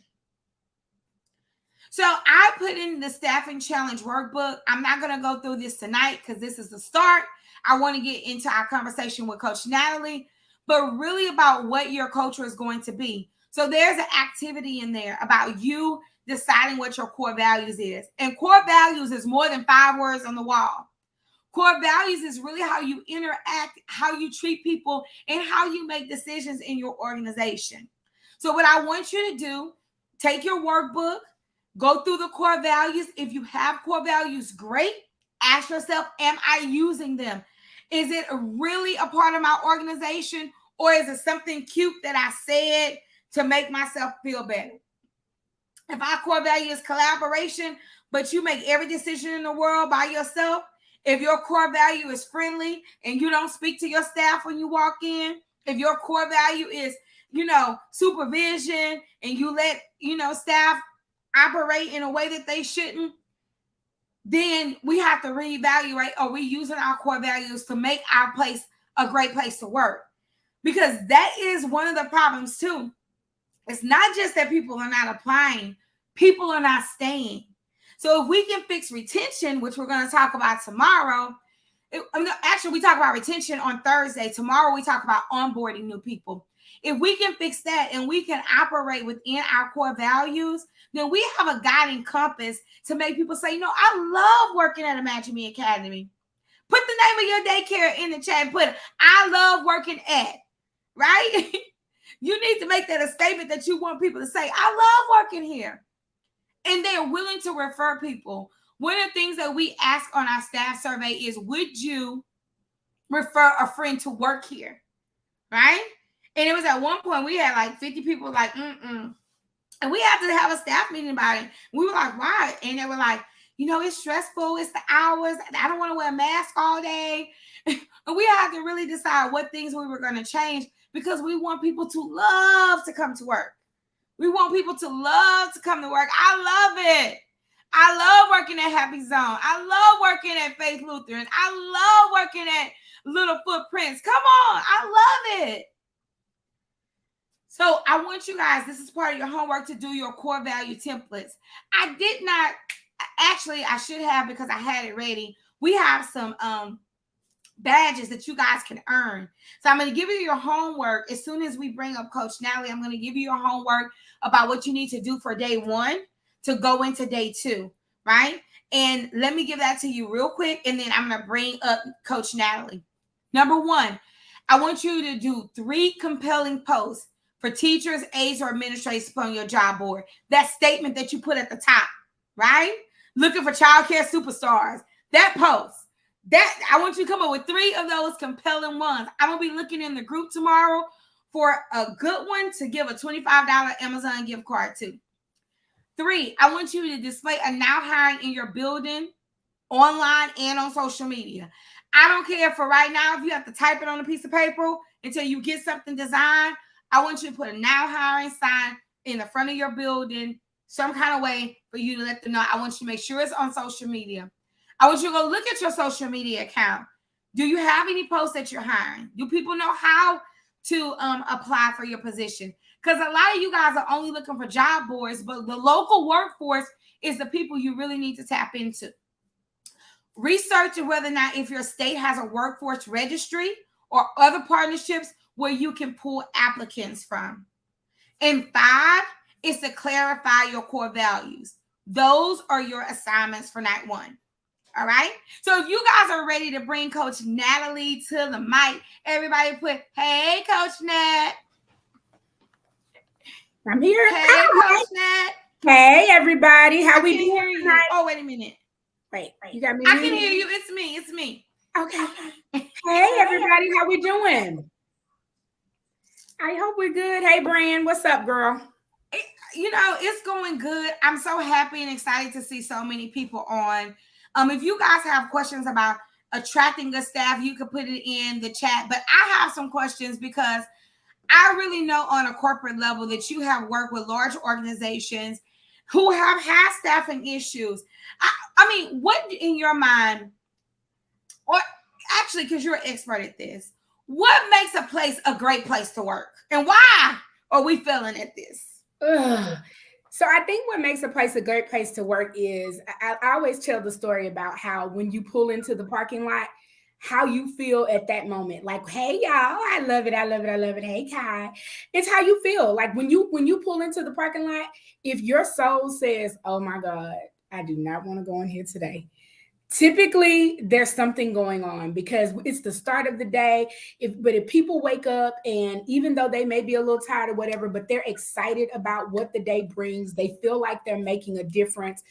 So I put in the staffing challenge workbook. I'm not going to go through this tonight because this is the start. I want to get into our conversation with Coach Natalie, but really about what your culture is going to be. So there's an activity in there about you deciding what your core values is. And core values is more than 5 words on the wall. Core values is really how you interact, how you treat people, and how you make decisions in your organization. So what I want you to do, take your workbook, go through the core values. If you have core values, great. Ask yourself, am I using them? Is it really a part of my organization, or is it something cute that I said to make myself feel better? If our core value is collaboration, but you make every decision in the world by yourself, if your core value is friendly and you don't speak to your staff when you walk in, if your core value is, supervision and you let, staff operate in a way that they shouldn't, then we have to reevaluate, are we using our core values to make our place a great place to work? because that is one of the problems too. It's not just that people are not applying, people are not staying. So if we can fix retention, which we're going to talk about tomorrow, actually we talk about retention on Thursday. Tomorrow we talk about onboarding new people. If we can fix that and we can operate within our core values, then we have a guiding compass to make people say, you know, I love working at Imagine Me Academy. Put the name of your daycare in the chat and put, I love working at, right? You need to make that a statement that you want people to say, I love working here. And they're willing to refer people. One of the things that we ask on our staff survey is, would you refer a friend to work here? Right? And it was at one point we had like 50 people like, And we had to have a staff meeting about it. We were like, why? And they were like, you know, it's stressful. It's the hours. I don't want to wear a mask all day. And we had to really decide what things we were going to change, because we want people to love to come to work. We want people to love to come to work. I love it. I love working at Happy Zone. I love working at Faith Lutheran. I love working at Little Footprints. Come on. I love it. So I want you guys, this is part of your homework, to do your core value templates. I did not, actually, I should have, because I had it ready. We have some badges that you guys can earn. So I'm going to give you your homework. As soon as we bring up Coach Natalie, I'm going to give you your homework about what you need to do for day 1 to go into day 2, right? And let me give that to you real quick, and then I'm going to bring up Coach Natalie. Number 1, I want you to do 3 compelling posts for teachers, aides, or administrators on your job board. That statement that you put at the top, right? Looking for childcare superstars. That post. That I want you to come up with 3 of those compelling ones. I'm going to be looking in the group tomorrow for a good one to give a $25 Amazon gift card to. 3, I want you to display a now hiring in your building, online, and on social media. I don't care for right now if you have to type it on a piece of paper until you get something designed. I want you to put a now hiring sign in the front of your building, some kind of way for you to let them know. I want you to make sure it's on social media. I want you to go look at your social media account. Do you have any posts that you're hiring? Do people know how to apply for your position? Because a lot of you guys are only looking for job boards, but the local workforce is the people you really need to tap into. Research whether or not if your state has a workforce registry or other partnerships where you can pull applicants from. And 5 is to clarify your core values. Those are your assignments for night 1. All right. So if you guys are ready to bring Coach Natalie to the mic, everybody put, hey, Coach Nat. I'm here. Hey, Hi. Coach Nat. Hey, everybody. How we doing? Hear you. Oh, wait a minute. Wait. You got me. I can hear you. It's me. Okay. Hey, everybody. How we doing? I hope we're good. Hey, Brand. What's up, girl? It's going good. I'm so happy and excited to see so many people on. If you guys have questions about attracting good staff, you can put it in the chat. But I have some questions because I really know on a corporate level that you have worked with large organizations who have had staffing issues. I mean, what in your mind, or actually, because you're an expert at this, what makes a place a great place to work? And why are we failing at this? So I think what makes a place a great place to work is, I always tell the story about how when you pull into the parking lot, how you feel at that moment. Like, hey, y'all, I love it. I love it. I love it. Hey, Kai. It's how you feel. Like when you pull into the parking lot, if your soul says, oh my God, I do not want to go in here today. Typically, there's something going on because it's the start of the day. But if people wake up and even though they may be a little tired or whatever, but they're excited about what the day brings, they feel like they're making a difference,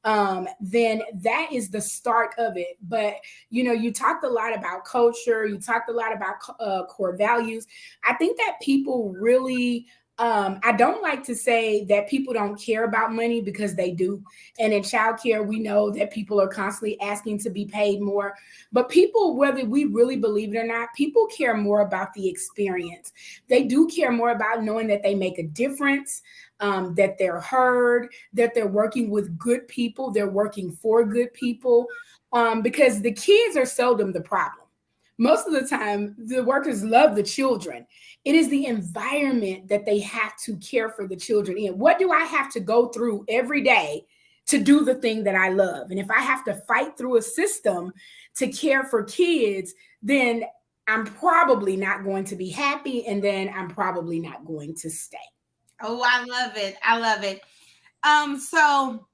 then that is the start of it. But, you talked a lot about culture. You talked a lot about core values. I think that people really... I don't like to say that people don't care about money because they do. And in childcare, we know that people are constantly asking to be paid more. But people, whether we really believe it or not, people care more about the experience. They do care more about knowing that they make a difference, that they're heard, that they're working with good people, they're working for good people, because the kids are seldom the problem. most of the time, the workers love the children. It is the environment that they have to care for the children in. What do I have to go through every day to do the thing that I love? And if I have to fight through a system to care for kids, then I'm probably not going to be happy, and then I'm probably not going to stay. Oh, I love it. I love it. So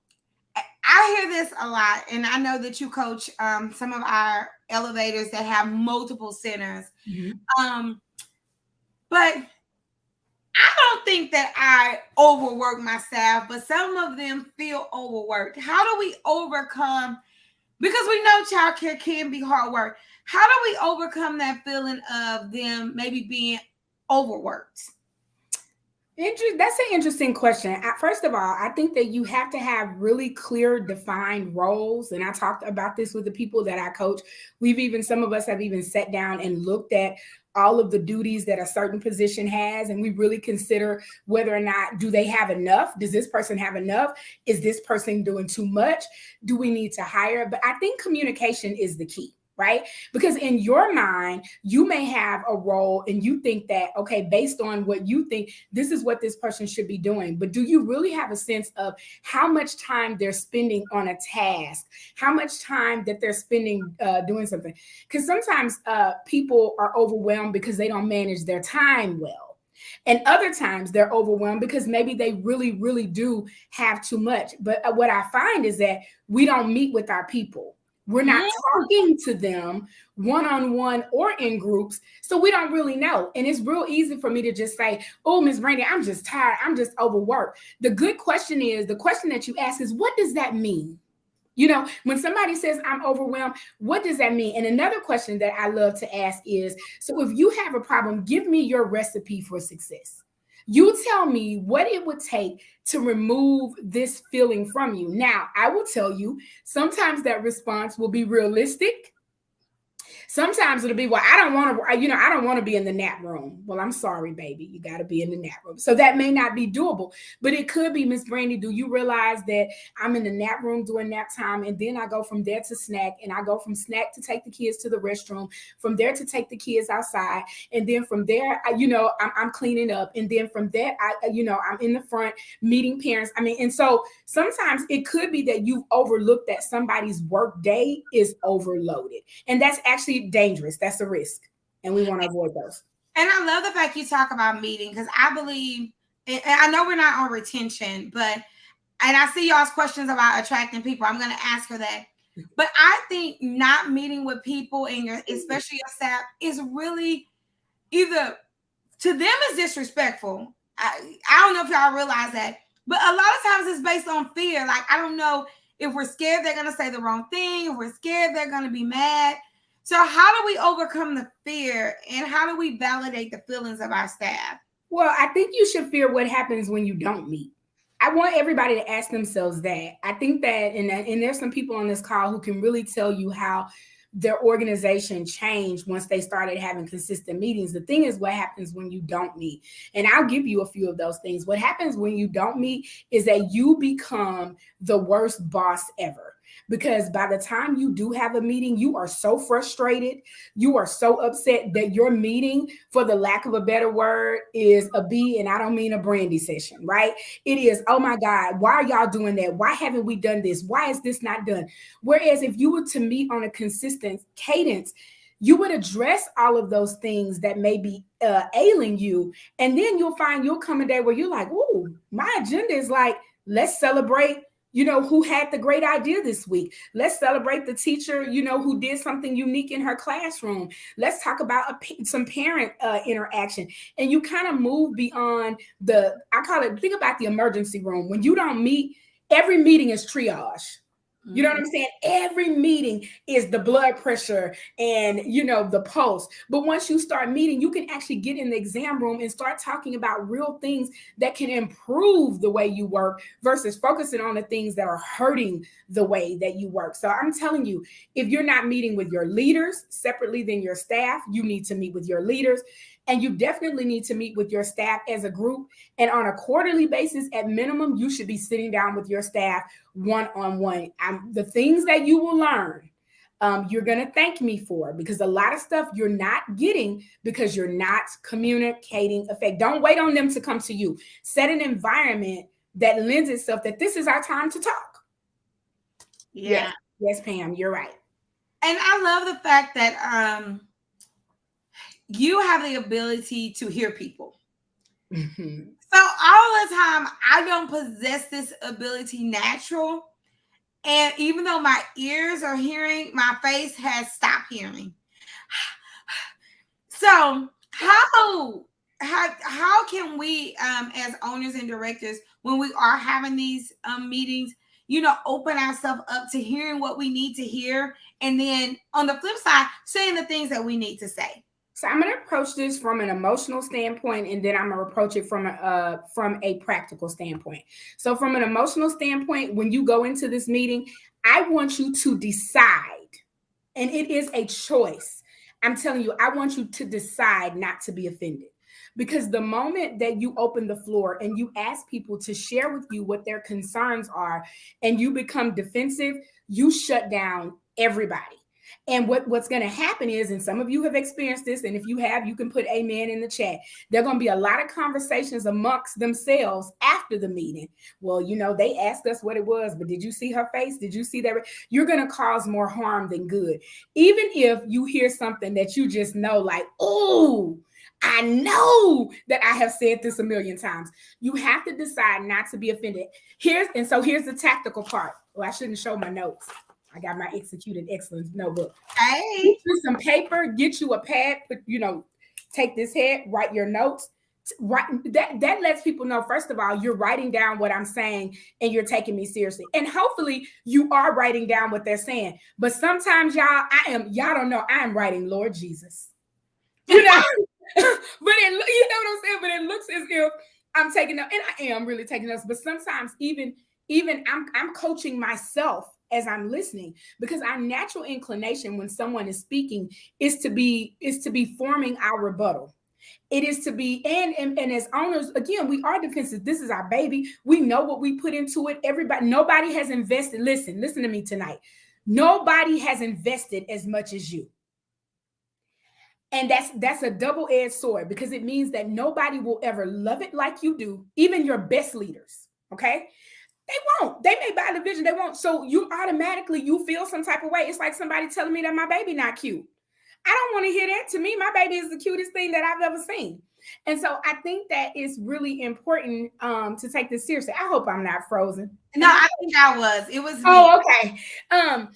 I hear this a lot, and I know that you coach some of our elevators that have multiple centers. But I don't think that I overwork my staff, but some of them feel overworked. How do we overcome? Because we know childcare can be hard work. How do we overcome that feeling of them maybe being overworked? That's an interesting question. First of all, I think that you have to have really clear, defined roles. And I talked about this with the people that I coach. Some of us have even sat down and looked at all of the duties that a certain position has. And we really consider whether or not, do they have enough? Does this person have enough? Is this person doing too much? Do we need to hire? But I think communication is the key. Right? Because in your mind, you may have a role and you think that, okay, based on what you think, this is what this person should be doing. But do you really have a sense of how much time they're spending on a task, how much time that they're spending doing something? Because sometimes people are overwhelmed because they don't manage their time well. And other times they're overwhelmed because maybe they really, really do have too much. But what I find is that we don't meet with our people. We're not talking to them one-on-one or in groups, so we don't really know. And it's real easy for me to just say, oh, Ms. Brandy, I'm just tired. I'm just overworked. The good question is, the question that you ask is, what does that mean? You know, when somebody says I'm overwhelmed, what does that mean? And another question that I love to ask is, so if you have a problem, give me your recipe for success. You tell me what it would take to remove this feeling from you. Now, I will tell you, sometimes that response will be realistic. Sometimes it'll be, well, I don't want to be in the nap room. Well, I'm sorry, baby. You got to be in the nap room. So that may not be doable, but it could be, Miss Brandy, do you realize that I'm in the nap room during nap time, and then I go from there to snack, and I go from snack to take the kids to the restroom, from there to take the kids outside, and then from there, I'm cleaning up, and then from there, I'm in the front meeting parents. And so sometimes it could be that you've overlooked that somebody's work day is overloaded, and that's actually dangerous. That's a risk, and we want to avoid those. And I love the fact you talk about meeting, because I believe, and I know we're not on retention, and I see y'all's questions about attracting people. I'm going to ask her that. But I think not meeting with people and especially your staff is really either to them is disrespectful. I don't know if y'all realize that, but a lot of times it's based on fear. Like, I don't know if we're scared they're going to say the wrong thing, if we're scared they're going to be mad. So how do we overcome the fear, and how do we validate the feelings of our staff? Well, I think you should fear what happens when you don't meet. I want everybody to ask themselves that. I think that, and there's some people on this call who can really tell you how their organization changed once they started having consistent meetings. The thing is, what happens when you don't meet? And I'll give you a few of those things. What happens when you don't meet is that you become the worst boss ever. Because by the time you do have a meeting, you are so frustrated, you are so upset that your meeting, for the lack of a better word, is a B, and I don't mean a Brandy session, right? It is, oh my God, why are y'all doing that? Why haven't we done this? Why is this not done? Whereas if you were to meet on a consistent cadence, you would address all of those things that may be ailing you. And then you'll come a day where you're like, oh, my agenda is like, let's celebrate who had the great idea this week. Let's celebrate the teacher, who did something unique in her classroom. Let's talk about some parent interaction. And you kind of move beyond think about the emergency room. When you don't meet, every meeting is triage. You know what I'm saying? Every meeting is the blood pressure and, the pulse. But once you start meeting, you can actually get in the exam room and start talking about real things that can improve the way you work versus focusing on the things that are hurting the way that you work. So I'm telling you, if you're not meeting with your leaders separately than your staff, you need to meet with your leaders. And you definitely need to meet with your staff as a group. And on a quarterly basis, at minimum, you should be sitting down with your staff one-on-one. The things that you will learn You're going to thank me for, because a lot of stuff you're not getting because you're not communicating effect. Don't wait on them to come to you. Set an environment that lends itself that this is our time to talk. Yeah. Yes, Pam, you're right. And I love the fact that you have the ability to hear people. Mm-hmm. So all the time, I don't possess this ability natural. And even though my ears are hearing, my face has stopped hearing. So how can we as owners and directors, when we are having these meetings, open ourselves up to hearing what we need to hear, and then on the flip side, saying the things that we need to say? So I'm going to approach this from an emotional standpoint, and then I'm going to approach it from a practical standpoint. So from an emotional standpoint, when you go into this meeting, I want you to decide, and it is a choice. I'm telling you, I want you to decide not to be offended. Because the moment that you open the floor and you ask people to share with you what their concerns are, and you become defensive, you shut down everybody. And what's going to happen is, and some of you have experienced this, and if you have, you can put amen in the chat. There are going to be a lot of conversations amongst themselves after the meeting. Well, they asked us what it was, but did you see her face? Did you see that? You're going to cause more harm than good. Even if you hear something that you just know, like, oh, I know that I have said this a million times. You have to decide not to be offended. Here's the tactical part. Well, I shouldn't show my notes. I got my executed excellence notebook. Hey, Get you some paper, get you a pad, take this head, write your notes. That lets people know, first of all, you're writing down what I'm saying and you're taking me seriously. And hopefully you are writing down what they're saying. But sometimes y'all don't know, I am writing Lord Jesus. But you know what I'm saying? But it looks as if I'm taking up, and I am really taking us. But sometimes even I'm coaching myself as I'm listening, because our natural inclination when someone is speaking is to be forming our rebuttal. It is to be, and as owners, again, we are defensive. This is our baby. We know what we put into it. Nobody has invested. Listen to me tonight. Nobody has invested as much as you. And that's a double-edged sword, because it means that nobody will ever love it like you do, even your best leaders. Okay. They won't. They may buy the vision. They won't. So you feel some type of way. It's like somebody telling me that my baby not cute. I don't want to hear that. To me, my baby is the cutest thing that I've ever seen. And so I think that it's really important to take this seriously. I hope I'm not frozen. No, I think I was. It was me. Oh, okay.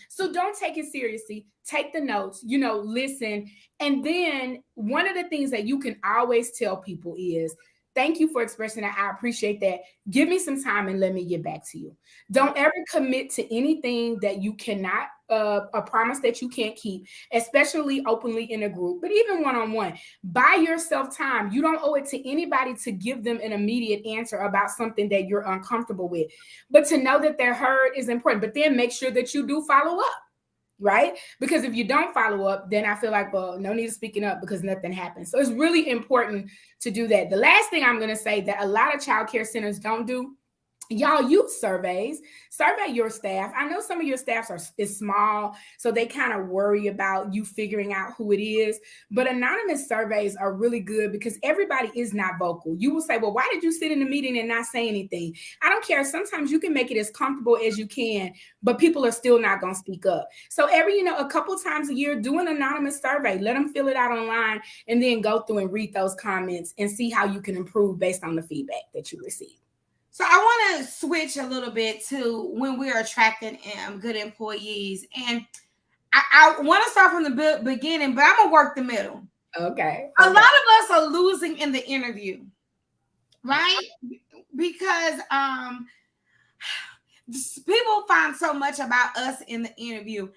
So don't take it seriously. Take the notes, listen. And then one of the things that you can always tell people is, thank you for expressing that. I appreciate that. Give me some time and let me get back to you. Don't ever commit to anything that you cannot, a promise that you can't keep, especially openly in a group, but even one-on-one. Buy yourself time. You don't owe it to anybody to give them an immediate answer about something that you're uncomfortable with. But to know that they're heard is important. But then make sure that you do follow up. Right? Because if you don't follow up, then I feel like, well, no need of speaking up because nothing happens. So it's really important to do that. The last thing I'm going to say that a lot of child care centers don't do, y'all use surveys. Survey your staff. I know some of your staffs is small, so they kind of worry about you figuring out who it is. But anonymous surveys are really good because everybody is not vocal. You will say, well, why did you sit in the meeting and not say anything? I don't care. Sometimes you can make it as comfortable as you can, but people are still not going to speak up. So a couple times a year, do an anonymous survey. Let them fill it out online and then go through and read those comments and see how you can improve based on the feedback that you receive. So I want to switch a little bit to when we're attracting good employees. And I want to start from the beginning, but I'm going to work the middle. Okay. A lot of us are losing in the interview, right? Because people find so much about us in the interview.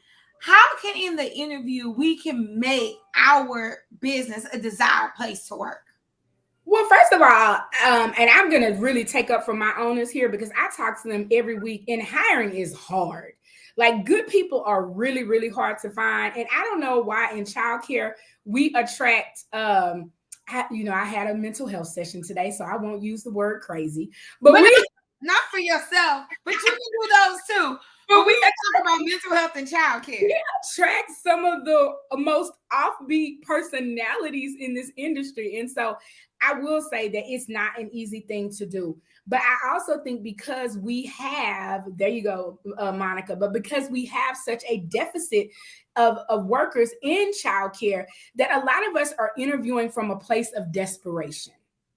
How can in the interview we can make our business a desired place to work? Well, first of all, and I'm going to really take up from my owners here because I talk to them every week, and hiring is hard. Like, good people are really, really hard to find. And I don't know why in childcare we attract, I had a mental health session today, so I won't use the word crazy. But not for yourself, but you can do those too. But we can talk about mental health and childcare. Attract some of the most offbeat personalities in this industry. And so I will say that it's not an easy thing to do. But I also think because we have, there you go, Monica, but because we have such a deficit of workers in childcare, that a lot of us are interviewing from a place of desperation.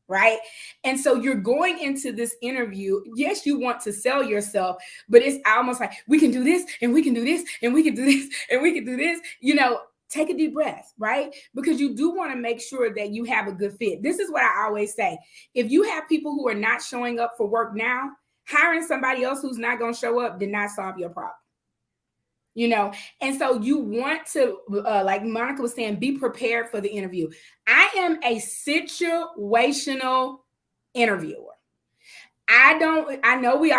Right. And so you're going into this interview. Yes, you want to sell yourself, but it's almost like we can do this and we can do this and we can do this and we can do this. Take a deep breath, right? Because you do want to make sure that you have a good fit. This is what I always say. If you have people who are not showing up for work now, hiring somebody else who's not going to show up did not solve your problem. And so you want to, like Monica was saying, be prepared for the interview. I am a situational interviewer. I know we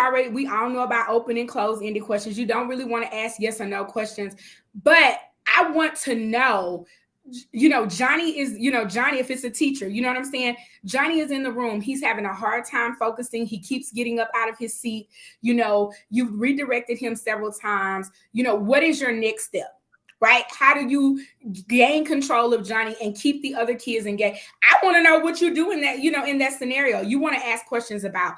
all know about open and closed ended questions. You don't really want to ask yes or no questions, but I want to know, Johnny, if it's a teacher, you know what I'm saying? Johnny is in the room. He's having a hard time focusing. He keeps getting up out of his seat. You've redirected him several times. What is your next step? Right? How do you gain control of Johnny and keep the other kids engaged? I want to know what you do in that, in that scenario. You want to ask questions about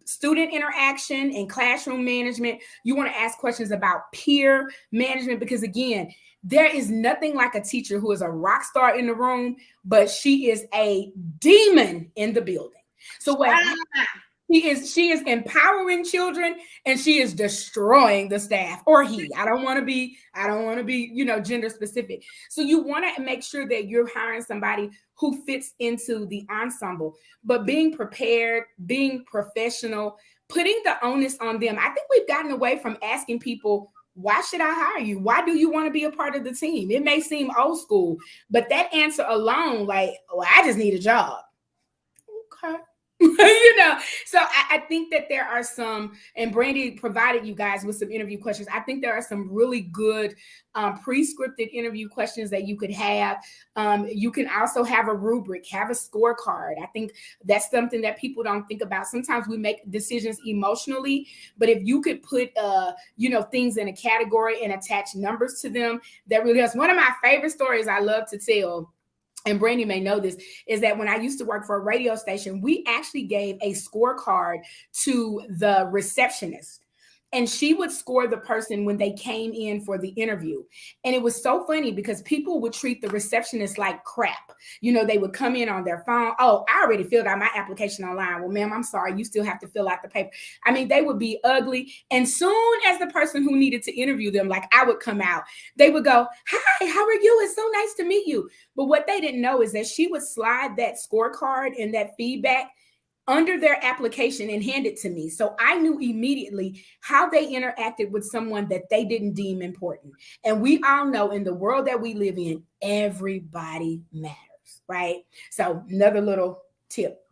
student interaction and classroom management. You want to ask questions about peer management, because again, there is nothing like a teacher who is a rock star in the room, but she is a demon in the building. So what she is empowering children and she is destroying the staff, or he. I don't want to be, gender specific. So you want to make sure that you're hiring somebody who fits into the ensemble, but being prepared, being professional, putting the onus on them. I think we've gotten away from asking people, why should I hire you? Why do you want to be a part of the team? It may seem old school, but that answer alone, like, well, I just need a job. Okay. So I think that there are some, and Brandy provided you guys with some interview questions. I think there are some really good pre-scripted interview questions that you could have. You can also have a rubric, have a scorecard. I think that's something that people don't think about. Sometimes we make decisions emotionally, but if you could put, things in a category and attach numbers to them, that really helps. One of my favorite stories I love to tell, and Brandy may know this, is that when I used to work for a radio station, we actually gave a scorecard to the receptionist. And she would score the person when they came in for the interview. And it was so funny because people would treat the receptionist like crap. They would come in on their phone. Oh, I already filled out my application online. Well, ma'am, I'm sorry. You still have to fill out the paper. I mean, they would be ugly. And soon as the person who needed to interview them, like I would come out, they would go, hi, how are you? It's so nice to meet you. But what they didn't know is that she would slide that scorecard and that feedback under their application and hand it to me. So I knew immediately how they interacted with someone that they didn't deem important. And we all know in the world that we live in, everybody matters, right? So another little tip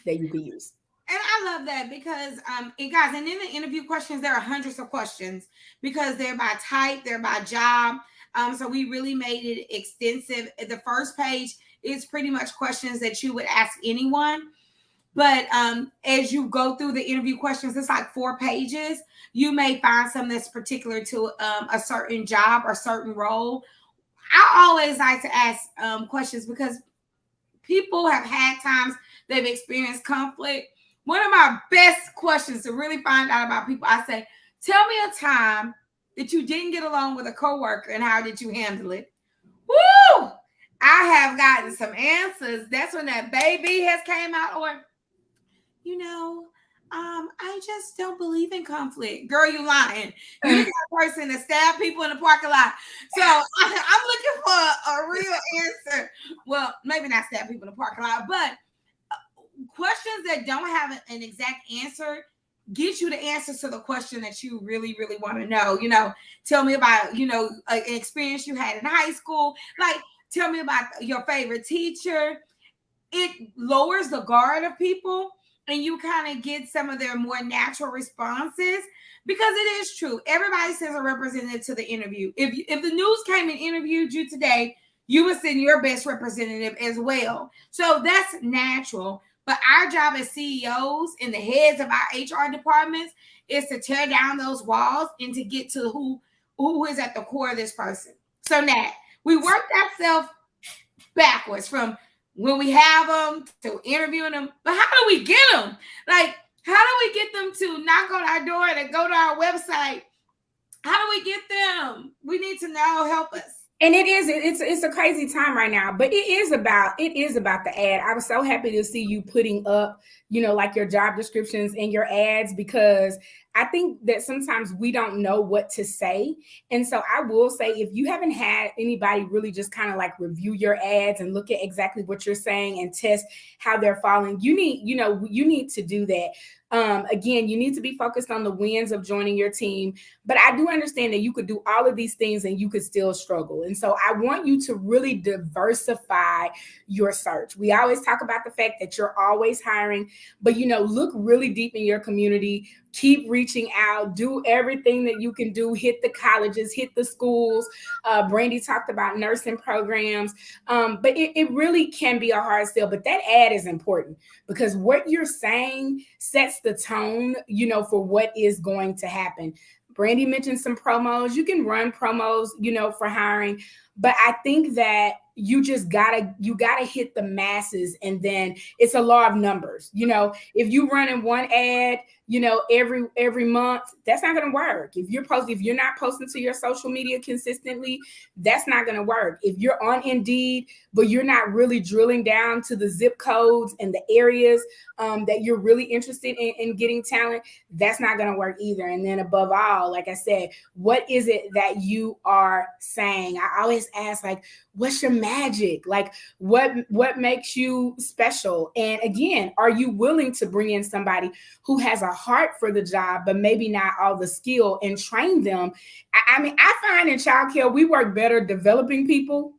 that you can use. And I love that because, and guys, and in the interview questions, there are hundreds of questions because they're by type, they're by job. So we really made it extensive. The first page is pretty much questions that you would ask anyone. But as you go through the interview questions, it's like 4 pages. You may find something that's particular to a certain job or certain role. I always like to ask questions because people have had times they've experienced conflict. One of my best questions to really find out about people, I say, tell me a time that you didn't get along with a coworker and how did you handle it? Woo! I have gotten some answers. That's when that baby has came out, or I just don't believe in conflict. Girl, you lying. You're the person that stab people in the parking lot. So I'm looking for a real answer. Well, maybe not stab people in the parking lot, but questions that don't have an exact answer get you the answers to the question that you really, really want to know. Tell me about, an experience you had in high school. Like, tell me about your favorite teacher. It lowers the guard of people. And you kind of get some of their more natural responses because it is true. Everybody sends a representative to the interview. If the news came and interviewed you today, you would send your best representative as well. So that's natural. But our job as CEOs and the heads of our HR departments is to tear down those walls and to get to who is at the core of this person. So now we worked ourselves backwards from when we have them to interviewing them. But how do we get them? Like, how do we get them to knock on our door and go to our website? How do we get them? We need to know. Help us. And it's a crazy time right now, but it is about the ad. I was so happy to see you putting up, like your job descriptions and your ads, because I think that sometimes we don't know what to say. And so I will say, if you haven't had anybody really just kind of like review your ads and look at exactly what you're saying and test how they're falling, you need to do that. Again, you need to be focused on the wins of joining your team. But I do understand that you could do all of these things and you could still struggle. And so I want you to really diversify your search. We always talk about the fact that you're always hiring, but, look really deep in your community. Keep reaching out, do everything that you can do, hit the colleges, hit the schools. Brandy talked about nursing programs, but it really can be a hard sell. But that ad is important because what you're saying sets the tone, for what is going to happen. Brandy mentioned some promos. You can run promos, for hiring, but I think that you just gotta hit the masses, and then it's a law of numbers. If you run in one ad, every month, that's not going to work. If you're not posting to your social media consistently, that's not going to work. If you're on Indeed, but you're not really drilling down to the zip codes and the areas that you're really interested in getting talent, that's not going to work either. And then above all, like I said, what is it that you are saying? I always ask, like, what's your magic? Like, what makes you special? And again, are you willing to bring in somebody who has a heart for the job, but maybe not all the skill, and train them? I find in childcare, we work better developing people.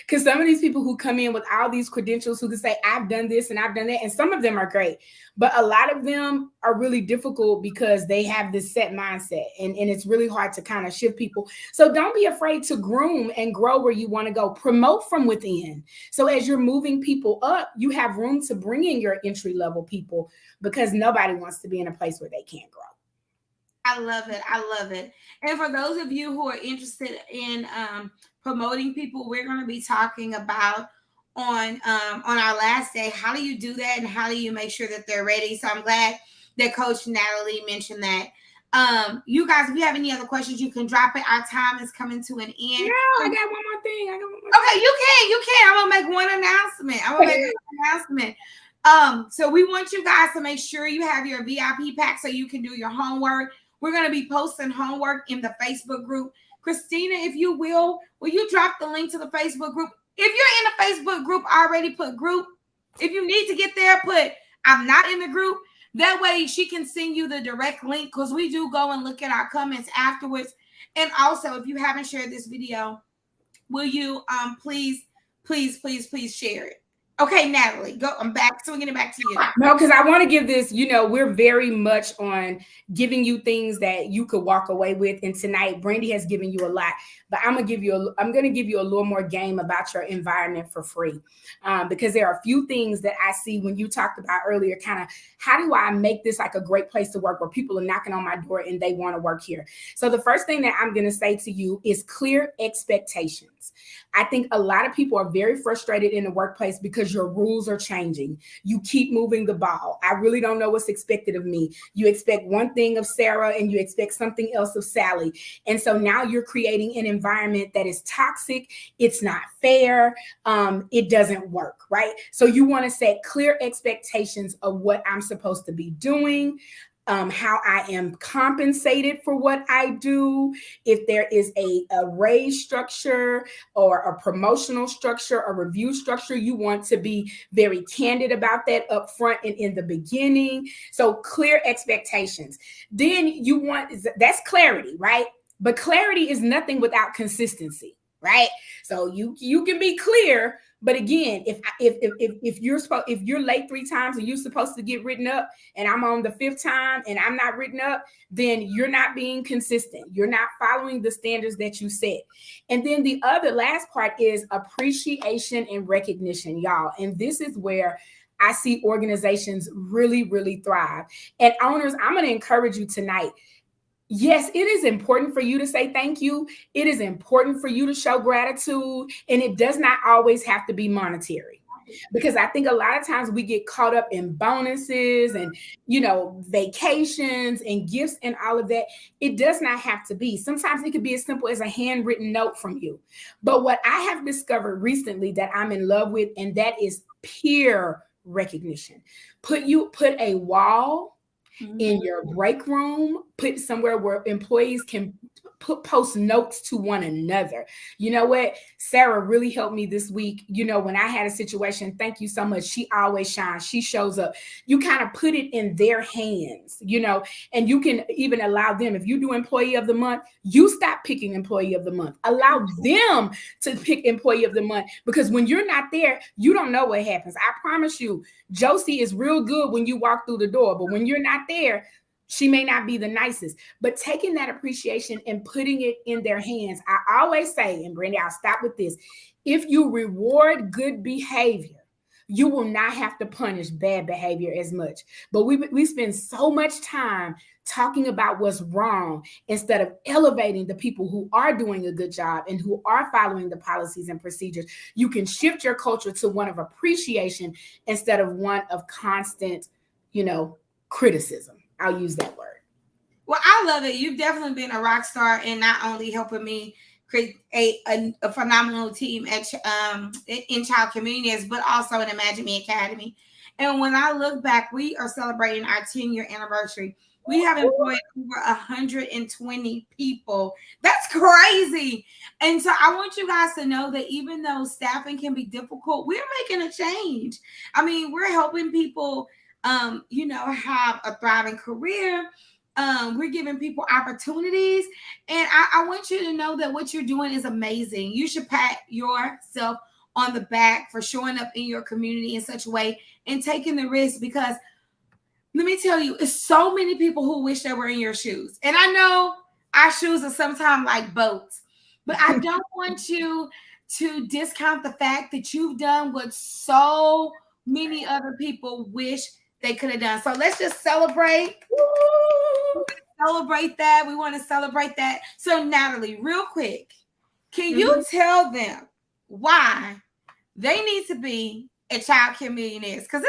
Because some of these people who come in with all these credentials, who can say, I've done this and I've done that, and some of them are great, but a lot of them are really difficult because they have this set mindset, and it's really hard to kind of shift people. So don't be afraid to groom and grow where you want to go. Promote from within. So as you're moving people up, you have room to bring in your entry level people, because nobody wants to be in a place where they can't grow. I love it. I love it. And for those of you who are interested in promoting people, we're going to be talking about on our last day, how do you do that and how do you make sure that they're ready? So I'm glad that Coach Natalie mentioned that. You guys, if you have any other questions, you can drop it. Our time is coming to an end. No, I got one more thing. Okay, you can. I'm gonna make one announcement. So we want you guys to make sure you have your VIP pack so you can do your homework. We're going to be posting homework in the Facebook group. Christina, if you will you drop the link to the Facebook group? If you're in the Facebook group already, put group. If you need to get there, put I'm not in the group. That way she can send you the direct link, because we do go and look at our comments afterwards. And also, if you haven't shared this video, will you please share it? Okay, Natalie, go. I'm back. Swinging it back to you. No, because I want to give this, we're very much on giving you things that you could walk away with. And tonight, Brandy has given you a lot, but I'm going to give you a little more game about your environment for free. Because there are a few things that I see when you talked about earlier, kind of how do I make this like a great place to work where people are knocking on my door and they want to work here? So the first thing that I'm going to say to you is clear expectations. I think a lot of people are very frustrated in the workplace because your rules are changing. You keep moving the ball. I really don't know what's expected of me. You expect one thing of Sarah and you expect something else of Sally. And so now you're creating an environment that is toxic. It's not fair. It doesn't work, right? So you want to set clear expectations of what I'm supposed to be doing, how I am compensated for what I do. If there is a raise structure or a promotional structure, a review structure, you want to be very candid about that up front and in the beginning. So clear expectations. Then that's clarity, right? But clarity is nothing without consistency, right? So you can be clear, but again, if you're late 3 times and you're supposed to get written up, and I'm on the 5th time and I'm not written up, then you're not being consistent. You're not following the standards that you set. And then the last part is appreciation and recognition, y'all. And this is where I see organizations really, really thrive. And owners, I'm going to encourage you tonight. Yes, it is important for you to say thank you. It is important for you to show gratitude. And it does not always have to be monetary. Because I think a lot of times we get caught up in bonuses and, vacations and gifts and all of that. It does not have to be. Sometimes it could be as simple as a handwritten note from you. But what I have discovered recently that I'm in love with, and that is peer recognition. Put a wall in your break room, put somewhere where employees can post notes to one another. You know what? Sarah really helped me this week. When I had a situation, thank you so much. She always shines. She shows up. You kind of put it in their hands, and you can even allow them, if you do employee of the month, you stop picking employee of the month. Allow them to pick employee of the month, because when you're not there, you don't know what happens. I promise you, Josie is real good when you walk through the door, but when you're not there, she may not be the nicest. But taking that appreciation and putting it in their hands, I always say, and Brandy, I'll stop with this. If you reward good behavior, you will not have to punish bad behavior as much. But we spend so much time talking about what's wrong instead of elevating the people who are doing a good job and who are following the policies and procedures. You can shift your culture to one of appreciation instead of one of constant, criticism. I'll use that word. Well, I love it. You've definitely been a rock star in not only helping me create a phenomenal team in Child Communities, but also in Imagine Me Academy. And when I look back, we are celebrating our 10-year anniversary. We have employed over 120 people. That's crazy. And so I want you guys to know that even though staffing can be difficult, we're making a change. I mean, we're helping people, have a thriving career. We're giving people opportunities. And I want you to know that what you're doing is amazing. You should pat yourself on the back for showing up in your community in such a way and taking the risk, because let me tell you, it's so many people who wish they were in your shoes. And I know our shoes are sometimes like boats, but I don't want you to discount the fact that you've done what so many other people wish they could have done. So let's just celebrate. Celebrate that. We want to celebrate that. So Natalie, real quick, can you tell them why they need to be a Childcare Millionaires? Because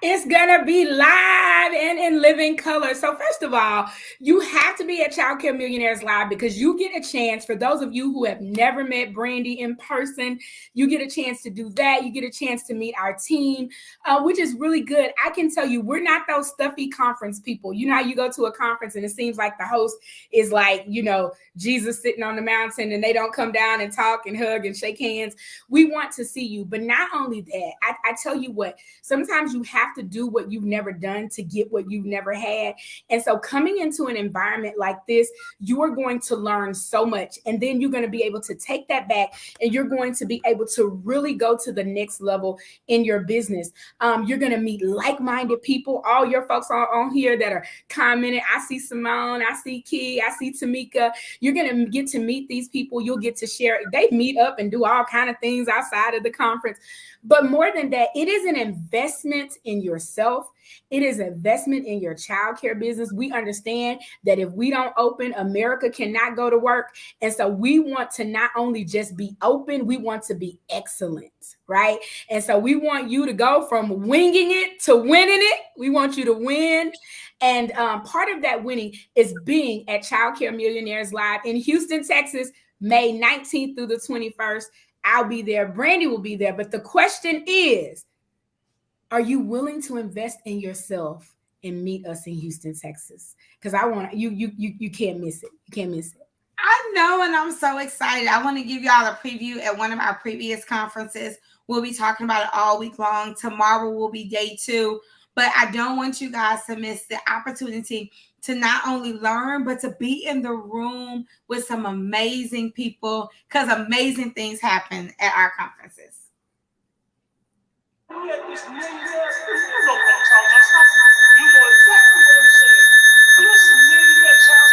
it's gonna be live and in living color. So first of all, you have to be at Childcare Millionaires Live because you get a chance, for those of you who have never met Brandy in person, you get a chance to do that. You get a chance to meet our team, which is really good. I can tell you, we're not those stuffy conference people. You know how you go to a conference and it seems like the host is like, Jesus sitting on the mountain and they don't come down and talk and hug and shake hands. We want to see you. But not only that, I tell you what, sometimes you have to do what you've never done to get what you've never had. And so coming into an environment like this, you are going to learn so much. And then you're going to be able to take that back and you're going to be able to really go to the next level in your business. You're going to meet like-minded people. All your folks are on here that are commenting. I see Simone, I see Key, I see Tamika. You're going to get to meet these people. You'll get to share. They meet up and do all kind of things outside of the conference. But more than that, it is an investment in yourself. It is an investment in your childcare business. We understand that if we don't open, America cannot go to work. And so we want to not only just be open, we want to be excellent, right? And so we want you to go from winging it to winning it. We want you to win. And part of that winning is being at Childcare Millionaires Live in Houston, Texas, May 19th through the 21st. I'll be there. Brandy will be there. But the question is, are you willing to invest in yourself and meet us in Houston, Texas? Because I want you can't miss it. You can't miss it. I know, and I'm so excited. I want to give y'all a preview at one of our previous conferences. We'll be talking about it all week long. Tomorrow will be day 2. But I don't want you guys to miss the opportunity to not only learn, but to be in the room with some amazing people, because amazing things happen at our conferences. You know what I'm talking about. You know exactly what I'm saying. This millionaire child.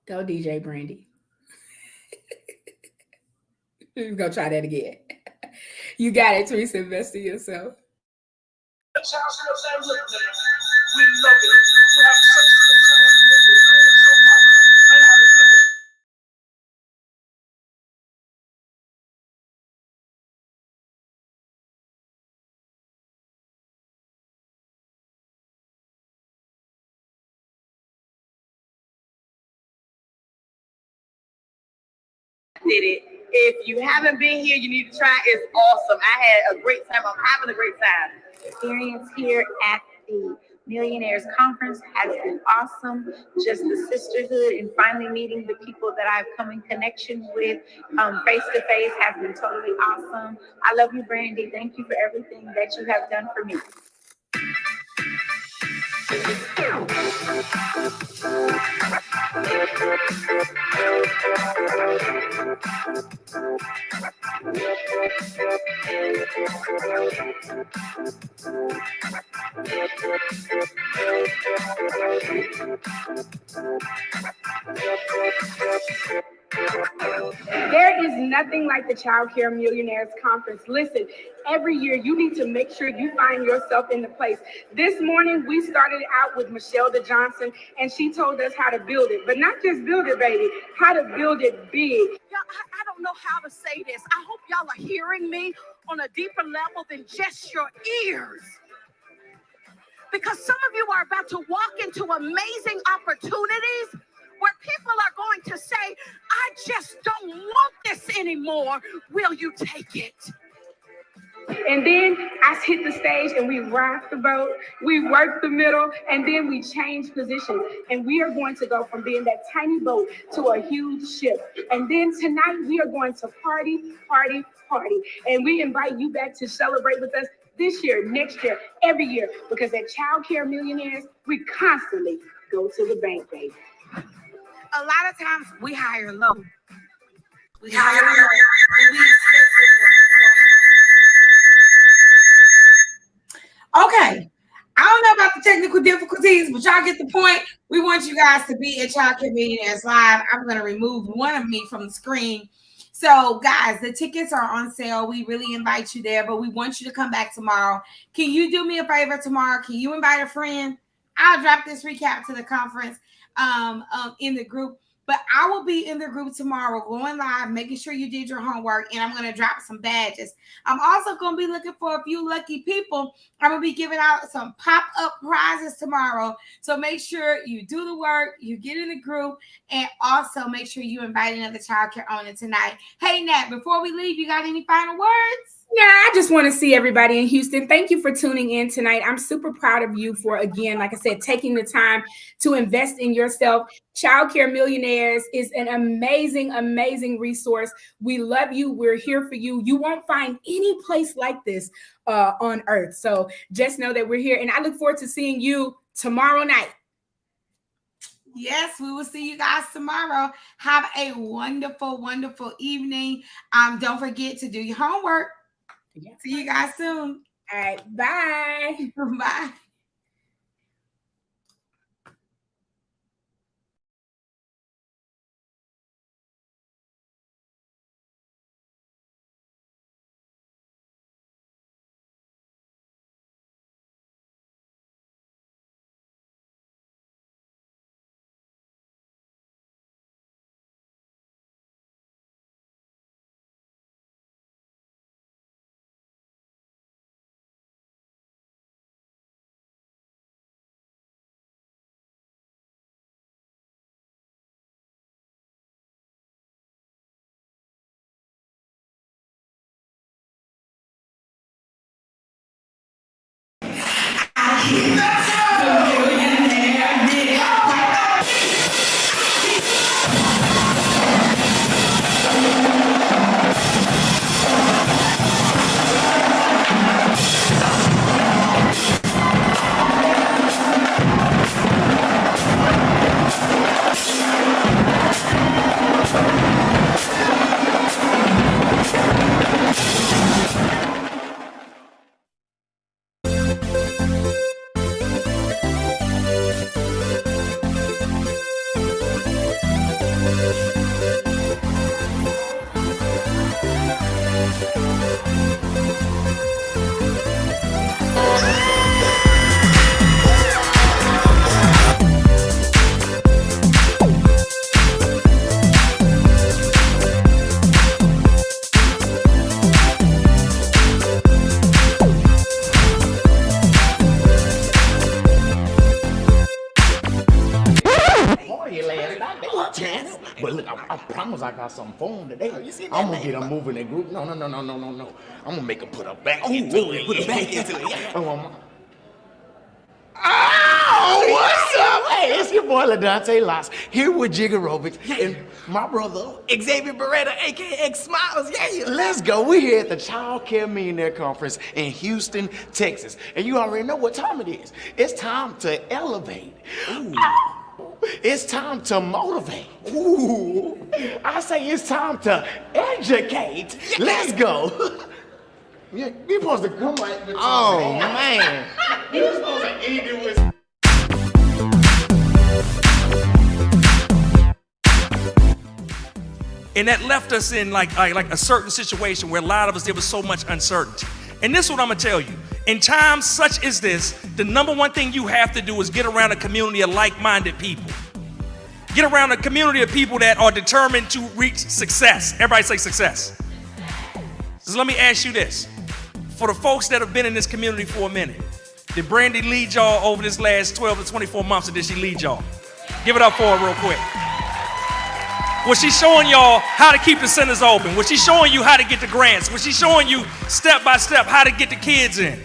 Go DJ Brandy. We're gonna try that again. You got it, Teresa. Invest in yourself. We love it. We have such a good time here. We learn so much. Learn how to do it. Did it. If you haven't been here, you need to try. It's awesome. I had a great time. I'm having a great time. Experience here at the Millionaires Conference has been awesome. Just the sisterhood and finally meeting the people that I've come in connection with face to face has been totally awesome. I love you, Brandy. Thank you for everything that you have done for me. There is nothing like the Childcare Millionaires Conference. Listen, every year you need to make sure you find yourself in the place. This morning we started out with Michelle Johnson, and she told us how to build it, but not just build it, baby, how to build it big. Y'all, I don't know how to say this. I hope y'all are hearing me on a deeper level than just your ears. Because some of you are about to walk into amazing opportunities where people are going to say, I just don't want this anymore. Will you take it? And then I hit the stage and we rock the boat, we work the middle, and then we change positions. And we are going to go from being that tiny boat to a huge ship. And then tonight we are going to party, party, party. And we invite you back to celebrate with us this year, next year, every year. Because at Childcare Millionaires, we constantly go to the bank, baby. A lot of times we hire low. We hire low and we expect them to go. Okay. I don't know about the technical difficulties, but y'all get the point. We want you guys to be at Childcare Millionaires Live. I'm going to remove one of me from the screen. So, guys, the tickets are on sale. We really invite you there, but we want you to come back tomorrow. Can you do me a favor tomorrow? Can you invite a friend? I'll drop this recap to the conference in the group, but I will be in the group tomorrow going live, making sure you did your homework, and I'm going to drop some badges. I'm also going to be looking for a few lucky people. I'm going to be giving out some pop-up prizes tomorrow, so make sure you do the work, you get in the group, and also make sure you invite another childcare owner tonight. Hey, Nat, before we leave, you got any final words? Yeah, I just want to see everybody in Houston. Thank you for tuning in tonight. I'm super proud of you for, again, like I said, taking the time to invest in yourself. Childcare Millionaires is an amazing, amazing resource. We love you. We're here for you. You won't find any place like this on earth. So just know that we're here. And I look forward to seeing you tomorrow night. Yes, we will see you guys tomorrow. Have a wonderful, wonderful evening. Don't forget to do your homework. Yeah. See you guys soon. All right. Bye. Bye. I promise I got something for him today. you see that I'm gonna name, get him bro? moving that group. No. I'm gonna make him put her back Oh, into it. put it back into it. Yeah. Oh, what's up? Hey, it's your boy LaDante Lots here with Jigarobics and my brother Xavier Beretta, aka Smiles. Yeah. Let's go. We're here at the Childcare Millionaire Conference in Houston, Texas. And you already know what time it is. It's time to elevate. Oh, it's time to motivate. Ooh. I say it's time to educate. Let's go. You're supposed to come like this. Oh, man. You're supposed to end it with... And that left us in like a certain situation where a lot of us, there was so much uncertainty. And this is what I'm gonna tell you. In times such as this, the number one thing you have to do is get around a community of like-minded people. Get around a community of people that are determined to reach success. Everybody say success. So let me ask you this. For the folks that have been in this community for a minute, did Brandy lead y'all over this last 12 to 24 months, or did she lead y'all? Give it up for her real quick. Was she showing y'all how to keep the centers open? Was she showing you how to get the grants? Was she showing you step by step how to get the kids in?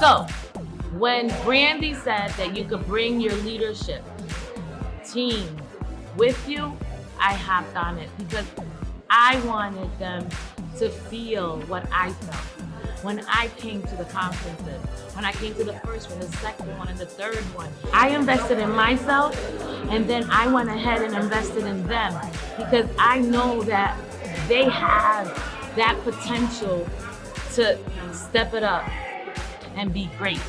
So, when Brandy said that you could bring your leadership team with you, I hopped on it because I wanted them to feel what I felt when I came to the conferences, when I came to the first one, the second one, and the third one. I invested in myself, and then I went ahead and invested in them because I know that they have that potential to step it up and be great.